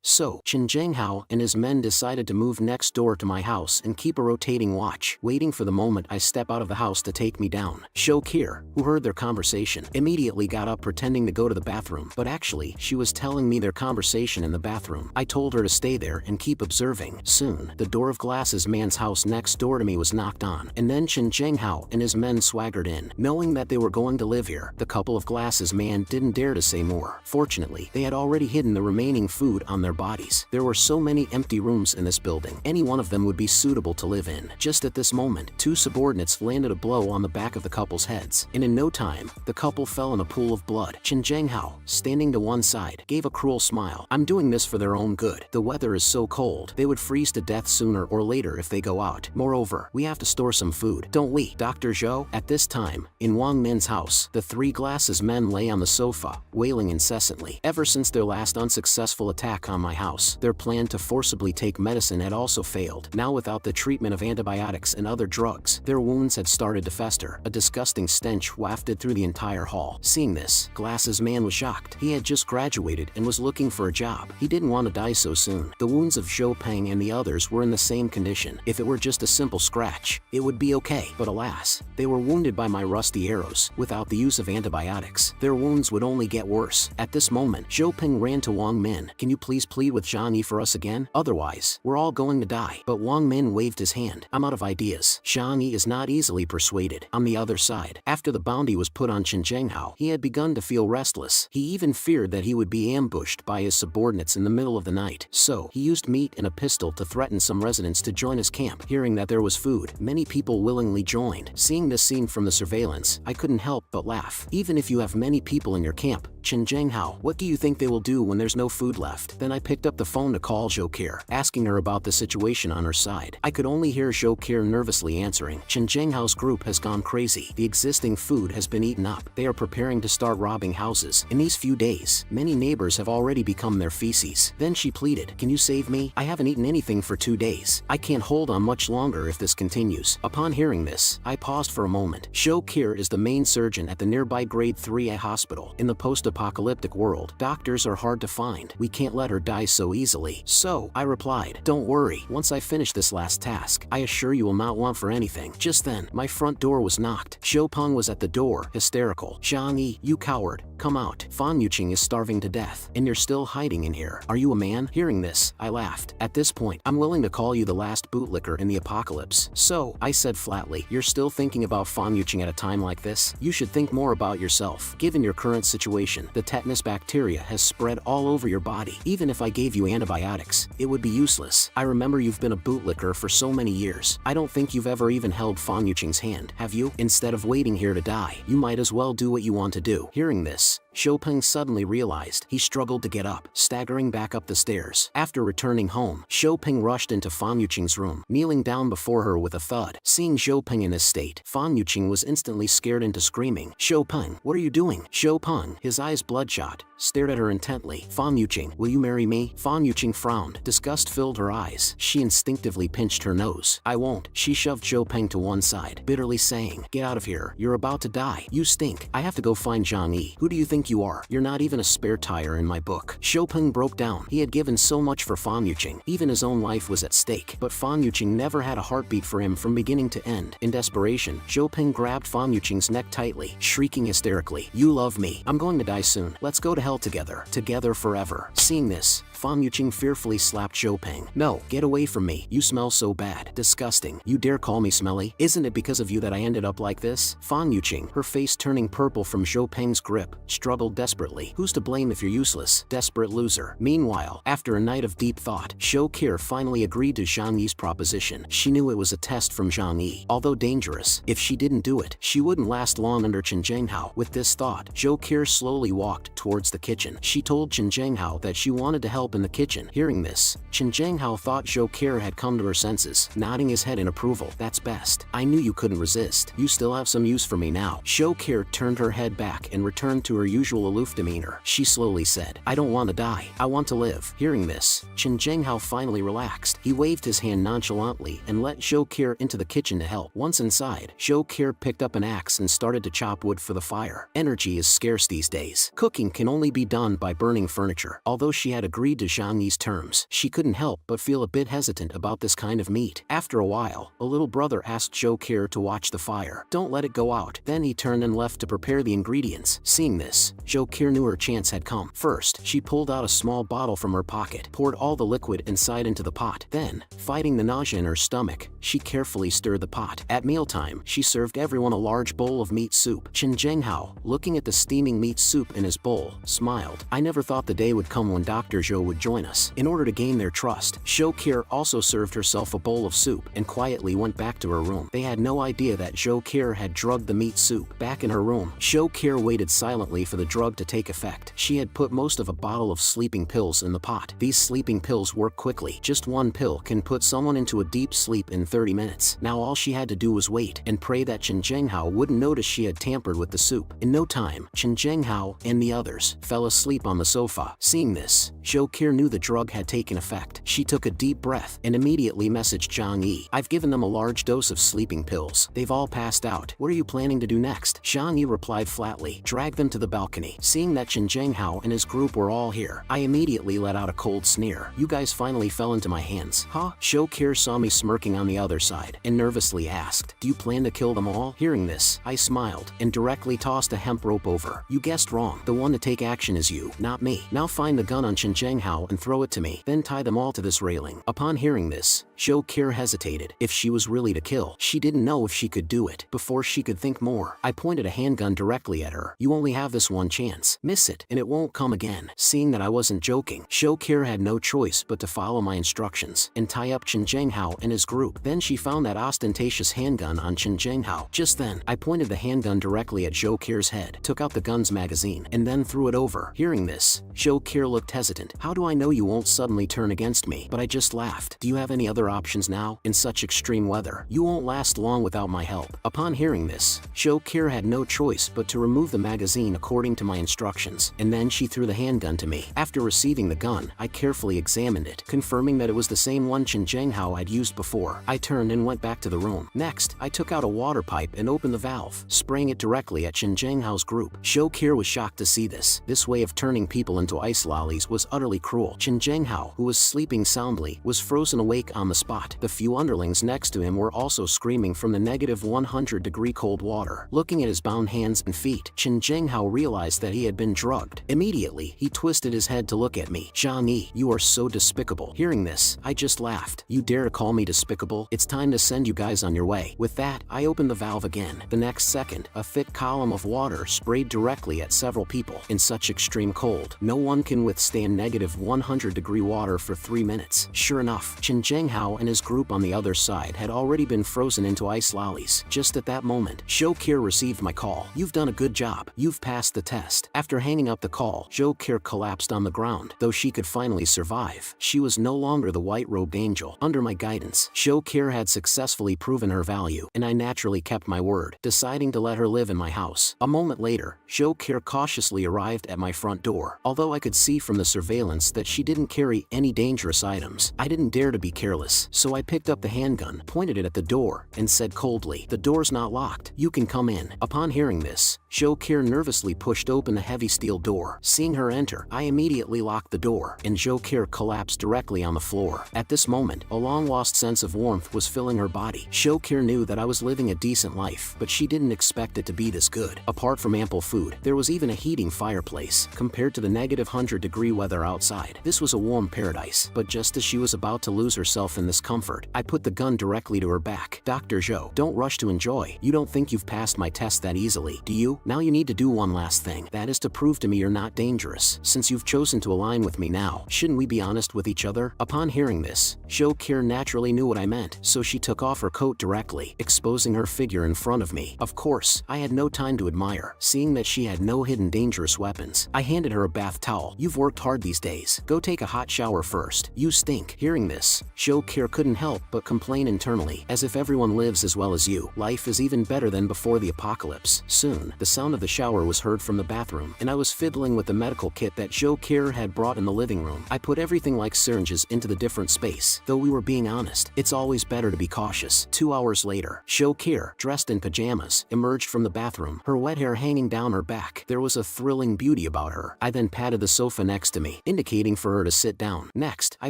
So, Chen Zhenghao and his men decided to move next door to my house and keep a rotating watch, waiting for the moment I step out of the house to take me down. Zhou Qi, who heard their conversation, immediately got up pretending to go to the bathroom, but actually, she was telling me their conversation in the bathroom. I told her to stay there and keep observing. Soon, the door of Glasses man's house next door to me was knocked on, and then Chen Zhenghao and his men swaggered in. Knowing that they were going to live here, the couple of Glasses man didn't dare to say more. Fortunately, they had already hidden the remaining food on their bodies. There were so many empty rooms in this building, any one of them would be suitable to live in. Just at this moment, two subordinates landed a blow on the back of the couple's heads, and in no time, the couple fell in a pool of blood. Chen Zhenghao, standing to one side, gave a cruel smile. "I'm doing this for their own good. The weather is so cold, they would freeze to death sooner or later if they go out. Moreover, we have to store some food, don't we, Dr. Zhou?" At this time, in Wang Min's house, the three Glasses men lay on the sofa, wailing incessantly. Ever since their last unsuccessful attack on my house, their plan to forcibly take medicine had also failed. Now without the treatment of antibiotics and other drugs, their wounds had started to fester. A disgusting stench wafted through the entire hall. Seeing this, Glasses man was shocked. He had just graduated and was looking for a job. He didn't want to die so soon. The wounds of Zhou Peng and the others were in the same condition. If it were just a simple scratch, it would be okay. But alas, they were wounded by my rusty arrows. Without the use of antibiotics, their wounds would only get worse. At this moment, Zhou Peng ran to Wang Min. "Can you please plead with Zhang for us again? Otherwise, we're all going to die." But Wang Min waved his hand. "I'm out of ideas." Zhang is not easily persuaded. On the other side, after the bounty was put on Chen Zhenghao, he had begun to feel restless. He even feared that he would be ambushed by his subordinates in the middle of the night. So, he used meat and a pistol to threaten some residents to join his camp. Hearing that there was food, many people willingly joined. Seeing this scene from the surveillance, I couldn't help but laugh. Even if you have many people in your camp, Chen Zhenghao, what do you think they will do when there's no food left? Then I picked up the phone to call Zhou Qi, asking her about the situation on her side. I could only hear Zhou Qi nervously answering. "Chen Zhenghao's group has gone crazy. The existing food has been eaten up. They are preparing to start robbing houses. In these few days, many neighbors have already become their feces." Then she pleaded, "Can you save me? I haven't eaten anything for 2 days. I can't hold on much longer if this continues." Upon hearing this, I paused for a moment. Zhou Qi is the main surgeon at the nearby Grade 3A hospital. In the post-apocalyptic post-apocalyptic world, doctors are hard to find. We can't let her die so easily. So, I replied, don't worry, once I finish this last task, I assure you will not want for anything. Just then, my front door was knocked. Xiaopeng was at the door, hysterical. Zhang Yi, you coward, come out. Fan Yuqing is starving to death, and you're still hiding in here. Are you a man? Hearing this, I laughed. At this point, I'm willing to call you the last bootlicker in the apocalypse. So, I said flatly, you're still thinking about Fan Yuqing at a time like this? You should think more about yourself. Given your current situation, the tetanus bacteria has spread all over your body. Even if I gave you antibiotics, it would be useless. I remember you've been a bootlicker for so many years. I don't think you've ever even held Fan Yuqing's hand, have you? Instead of waiting here to die, you might as well do what you want to do. Hearing this, Xiaopeng suddenly realized he struggled to get up, staggering back up the stairs. After returning home, Xiaopeng rushed into Fan Yuqing's room, kneeling down before her with a thud. Seeing Xiaopeng in this state, Fan Yuqing was instantly scared into screaming, Xiaopeng, what are you doing? Xiaopeng, his eyes bloodshot, stared at her intently. Fan Yuqing, will you marry me? Fan Yuqing frowned. Disgust filled her eyes. She instinctively pinched her nose. I won't. She shoved Xiaopeng to one side, bitterly saying, get out of here. You're about to die. You stink. I have to go find Zhang Yi. Who do you think you are? You're not even a spare tire in my book. Xiaopeng broke down. He had given so much for Fan Yuqing. Even his own life was at stake. But Fan Yuqing never had a heartbeat for him from beginning to end. In desperation, Xiaopeng grabbed Fan Yuqing's neck tightly, shrieking hysterically, you love me. I'm going to die soon. Let's go to hell together. Together forever. Seeing this, Fan Yuqing fearfully slapped Xiaopeng. No, get away from me. You smell so bad. Disgusting. You dare call me smelly? Isn't it because of you that I ended up like this? Fan Yuqing, her face turning purple from Xiaopeng's grip, struggled desperately. Who's to blame if you're useless? Desperate loser. Meanwhile, after a night of deep thought, Xiaopeng finally agreed to Zhang Yi's proposition. She knew it was a test from Zhang Yi. Although dangerous, if she didn't do it, she wouldn't last long under Chen Zhenghao. With this thought, Xiaopeng slowly walked towards the kitchen. She told Chen Zhenghao that she wanted to help in the kitchen. Hearing this, Chen Zhenghao thought Xiaopeng had come to her senses, nodding his head in approval. That's best. I knew you couldn't resist. You still have some use for me now. Xiaopeng turned her head back and returned to her usual aloof demeanor. She slowly said, I don't want to die. I want to live. Hearing this, Chen Zhenghao finally relaxed. He waved his hand nonchalantly and let Xiaopeng into the kitchen to help. Once inside, Xiaopeng picked up an axe and started to chop wood for the fire. Energy is scarce these days. Cooking can only be done by burning furniture. Although she had agreed to Zhang Yi's terms, she couldn't help but feel a bit hesitant about this kind of meat. After a while, a little brother asked Xiaopeng to watch the fire. Don't let it go out. Then he turned and left to prepare the ingredients. Seeing this, Xiaopeng knew her chance had come. First, she pulled out a small bottle from her pocket, poured all the liquid inside into the pot. Then, fighting the nausea in her stomach, she carefully stirred the pot. At mealtime, she served everyone a large bowl of meat soup. Chen Zhenghao, looking at the steaming meat soup in his bowl, smiled. I never thought the day would come when Dr. Zhou would join us. In order to gain their trust, Xiaopeng also served herself a bowl of soup and quietly went back to her room. They had no idea that Xiaopeng had drugged the meat soup. Back in her room, Xiaopeng waited silently for the drug to take effect. She had put most of a bottle of sleeping pills in the pot. These sleeping pills work quickly. Just one pill can put someone into a deep sleep in 30 minutes. Now all she had to do was wait and pray that Chen Zhenghao wouldn't notice she had tampered with the soup. In no time, Chen Zhenghao and the others fell asleep on the sofa. Seeing this, Xiaopeng knew the drug had taken effect. She took a deep breath and immediately messaged Zhang Yi. I've given them a large dose of sleeping pills. They've all passed out. What are you planning to do next? Zhang Yi replied flatly, drag them to the balcony. Seeing that Chen Zhenghao and his group were all here, I immediately let out a cold sneer. You guys finally fell into my hands, huh? Xiaopeng saw me smirking on the other side and nervously asked, do you plan to kill them all? Hearing this, I smiled and directly tossed a hemp rope over. You guessed wrong. The one to take action is you, not me. Now find the gun on Chen Zhenghao and throw it to me. Then tie them all to this railing. Upon hearing this, Xiaopeng hesitated. If she was really to kill, she didn't know if she could do it. Before she could think more, I pointed a handgun directly at her. You only have this one chance. Miss it, and it won't come again. Seeing that I wasn't joking, Xiaopeng had no choice but to follow my instructions and tie up Chen Zhenghao and his group. Then she found that ostentatious handgun on Chen Zhenghao. Just then, I pointed the handgun directly at Xiaopeng's head, took out the gun's magazine, and then threw it over. Hearing this, Xiaopeng looked hesitant. How do I know you won't suddenly turn against me? But I just laughed. Do you have any other options now? In such extreme weather, you won't last long without my help. Upon hearing this, Xiaopeng had no choice but to remove the magazine according according to my instructions, and then she threw the handgun to me. After receiving the gun, I carefully examined it, confirming that it was the same one Chen Zhenghao I'd used before. I turned and went back to the room. Next, I took out a water pipe and opened the valve, spraying it directly at Chen Zhenghao's group. Shou Qian was shocked to see this. This way of turning people into ice lollies was utterly cruel. Chen Zhenghao, who was sleeping soundly, was frozen awake on the spot. The few underlings next to him were also screaming from the negative 100-degree cold water. Looking at his bound hands and feet, Chen Zhenghao realized that he had been drugged. Immediately, he twisted his head to look at me. Zhang Yi, you are so despicable. Hearing this, I just laughed. You dare to call me despicable? It's time to send you guys on your way. With that, I opened the valve again. The next second, a thick column of water sprayed directly at several people. In such extreme cold, no one can withstand negative 100-degree water for 3 minutes. Sure enough, Chen Zhenghao and his group on the other side had already been frozen into ice lollies. Just at that moment, Shou Qian received my call. You've done a good job. You've passed the test. After hanging up the call, Shou Qian collapsed on the ground. Though she could finally survive, she was no longer the white-robed angel. Under my guidance, Shou Qian had successfully proven her value, and I naturally kept my word, deciding to let her live in my house. A moment later, Shou Qian cautiously arrived at my front door. Although I could see from the surveillance that she didn't carry any dangerous items, I didn't dare to be careless, so I picked up the handgun, pointed it at the door, and said coldly, "The door's not locked. You can come in." Upon hearing this, Shou Qian nervously pushed open the heavy steel door. Seeing her enter, I immediately locked the door, and Shou Qian collapsed directly on the floor. At this moment, a long-lost sense of warmth was filling her body. Shou Qian knew that I was living a decent life, but she didn't expect it to be this good. Apart from ample food, there was even a heating fireplace. Compared to the negative 100-degree weather outside, this was a warm paradise. But just as she was about to lose herself in this comfort, I put the gun directly to her back. "Dr. Zhou, don't rush to enjoy. You don't think you've passed my test that easily, do you? Now you need to do one last thing. That is to prove to me you're not dangerous. Since you've chosen to align with me now, shouldn't we be honest with each other?" Upon hearing this, Shou Qian naturally knew what I meant, so she took off her coat directly, exposing her figure in front of me. Of course, I had no time to admire, seeing that she had no hidden dangerous weapons. I handed her a bath towel. "You've worked hard these days. Go take a hot shower first. You stink." Hearing this, Shou Qian couldn't help but complain internally. As if everyone lives as well as you, life is even better than before the apocalypse. Soon, the sound of the shower was heard from the bathroom, and I was fiddling with the medical kit that Shou Qian had brought in the living room. I put everything like syringes into the different space. Though we were being honest, it's always better to be cautious. 2 hours later, Shou Qian, dressed in pajamas, emerged from the bathroom, her wet hair hanging down her back. There was a thrilling beauty about her. I then patted the sofa next to me, indicating for her to sit down. Next, I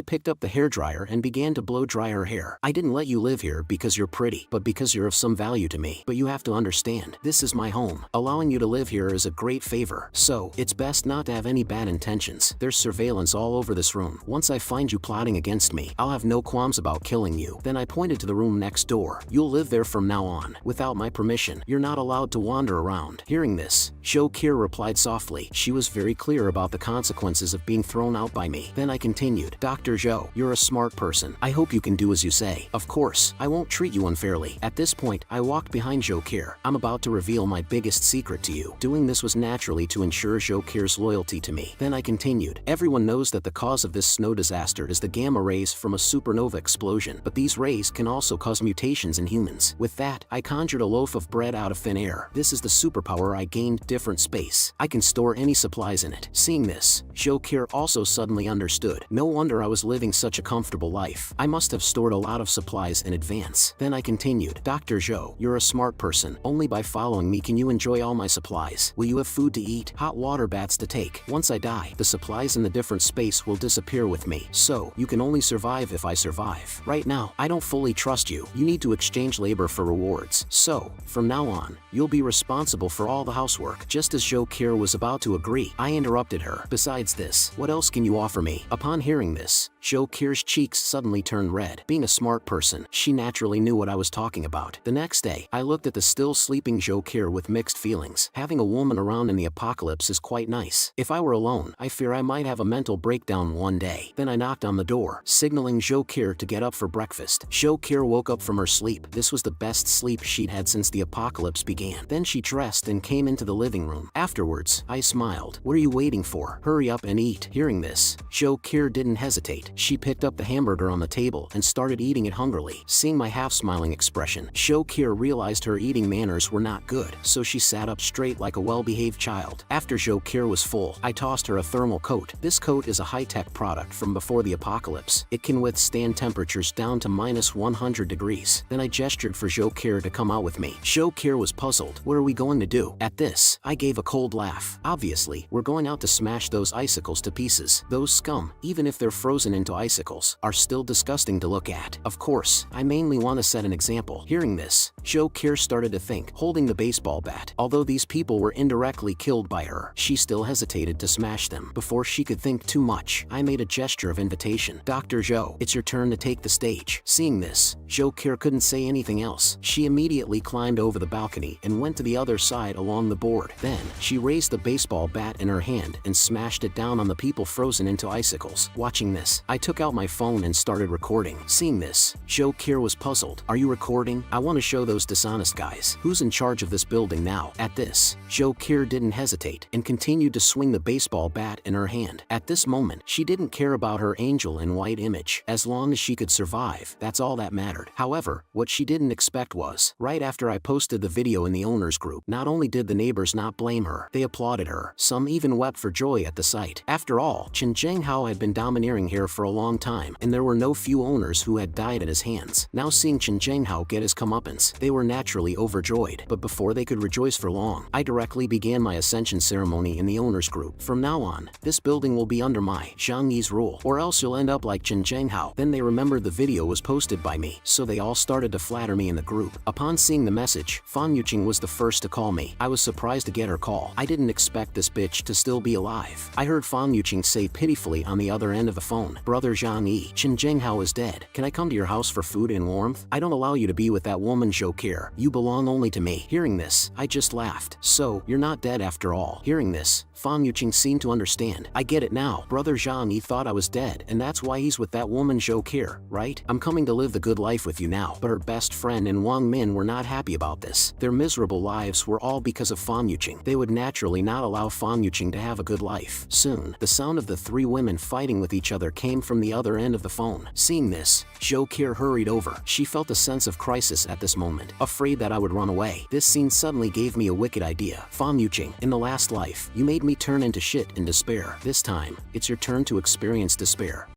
picked up the hairdryer and began to blow dry her hair. "I didn't let you live here because you're pretty, but because you're of some value to me. But you have to understand, this is my home. Allowing you to live here is a great favor. So, it's best not to have any bad intentions. There's surveillance all over this room. Once I find you plotting against me, I'll have no qualms about killing you." Then I pointed to the room next door. "You'll live there from now on. Without my permission, you're not allowed to wander around." Hearing this, Shou Qian replied softly. She was very clear about the consequences of being thrown out by me. Then I continued, "Dr. Zhou, you're a smart person. I hope you can do as you say. Of course, I won't treat you unfairly." At this point, I walked behind Shou Qian. "I'm about to reveal my biggest secret to you." Doing this was naturally to ensure Shou Qian's loyalty to me. Then I continued, "Everyone knows that the cause of this snow disaster is the gamma rays from a supernova explosion, but these rays can also cause mutations in humans." With that, I conjured a loaf of bread out of thin air. This is the superpower I gained, different space. I can store any supplies in it. Seeing this, Shou Qian also suddenly understood. No wonder I was living such a comfortable life. I must have stored a lot of supplies in advance. Then I continued, "Dr. Zhou, you're a smart person. Only by following me can you enjoy all my supplies. Will you have food to eat, hot water baths to take? Once I die, the supplies in the different space will disappear with me. So, you can only survive if I survive. Right now, I don't fully trust you. You need to exchange labor for rewards. So, from now on, you'll be responsible for all the housework." Just as Shou Qian was about to agree, I interrupted her. "Besides this, what else can you offer me?" Upon hearing this, Shou Qian's cheeks suddenly turned red. Being a smart person, she naturally knew what I was talking about. The next day, I looked at the still sleeping Shou Qian with mixed feelings. Having a woman around in the apocalypse is quite nice. If I were alone, I fear I might have a mental breakdown one day. Then I knocked on the door, signaling Shou Qian to get up for breakfast. Shou Qian woke up from her sleep. This was the best sleep she'd had since the apocalypse began. Then she dressed and came into the living room. Afterwards, I smiled. "What are you waiting for? Hurry up and eat." Hearing this, Shou Qian didn't hesitate. it. She picked up the hamburger on the table and started eating it hungrily. Seeing my half-smiling expression, Zhokir realized her eating manners were not good, so she sat up straight like a well-behaved child. After Zhokir was full, I tossed her a thermal coat. This coat is a high-tech product from before the apocalypse. It can withstand temperatures down to -100 degrees. Then I gestured for Zhokir to come out with me. Zhokir was puzzled. What are we going to do? At this, I gave a cold laugh. Obviously, we're going out to smash those icicles to pieces. Those scum, even if they're frozen into icicles, are still disgusting to look at. Of course, I mainly want to set an example. Hearing this, Zhokir started to think, holding the baseball bat. Although these people were indirectly killed by her, she still hesitated to smash them. Before she could think too much, I made a gesture of invitation. Dr. Zhou, it's your turn to take the stage. Seeing this, Zhokir couldn't say anything else. She immediately climbed over the balcony and went to the other side along the board. Then, she raised the baseball bat in her hand and smashed it down on the people frozen into icicles. Watching this, I took out my phone and started recording. Seeing this, Zhokir was puzzled. Are you recording? I want to show those dishonest guys. Who's in charge of this building now? At this, Zhokir didn't hesitate and continued to swing the baseball bat in her hand. At this moment, she didn't care about her angel in white image. As long as she could survive, that's all that mattered. However, what she didn't expect was, right after I posted the video in the owners group, not only did the neighbors not blame her, they applauded her. Some even wept for joy at the sight. After all, Chen Zhenghao had been domineering here for a long time, and there were no few owners who had died at his hands. Now seeing Chen Zhenghao get his comeuppance, they were naturally overjoyed. But before they could rejoice for long, I directly began my ascension ceremony in the owners group. From now on, this building will be under my Zhang Yi's rule, or else you'll end up like Chen Zhenghao. Then they remembered the video was posted by me, so they all started to flatter me in the group. Upon seeing the message, Fan Yuqing was the first to call me. I was surprised to get her call. I didn't expect this bitch to still be alive. I heard Fan Yuqing say pitifully on the other end of the phone, Brother Zhang Yi, Chen Zhenghao is dead. Can I come to your house for food and warmth? I don't allow you to be with that woman Zhokir. You belong only to me. Hearing this, I just laughed. So, you're not dead after all. Hearing this, Fan Yuqing seemed to understand. I get it now. Brother Zhang Yi thought I was dead, and that's why he's with that woman Zhokir, right? I'm coming to live the good life with you now. But her best friend and Wang Min were not happy about this. Their miserable lives were all because of Fan Yuqing. They would naturally not allow Fan Yuqing to have a good life. Soon, the sound of the three women fighting with each other came from the other end of the phone. Seeing this, Zhokir hurried over. She felt a sense of crisis at this moment, afraid that I would run away. This scene suddenly gave me a wicked idea. Fan Yuqing, in the last life, you made me turn into shit in despair. This time, it's your turn to experience despair.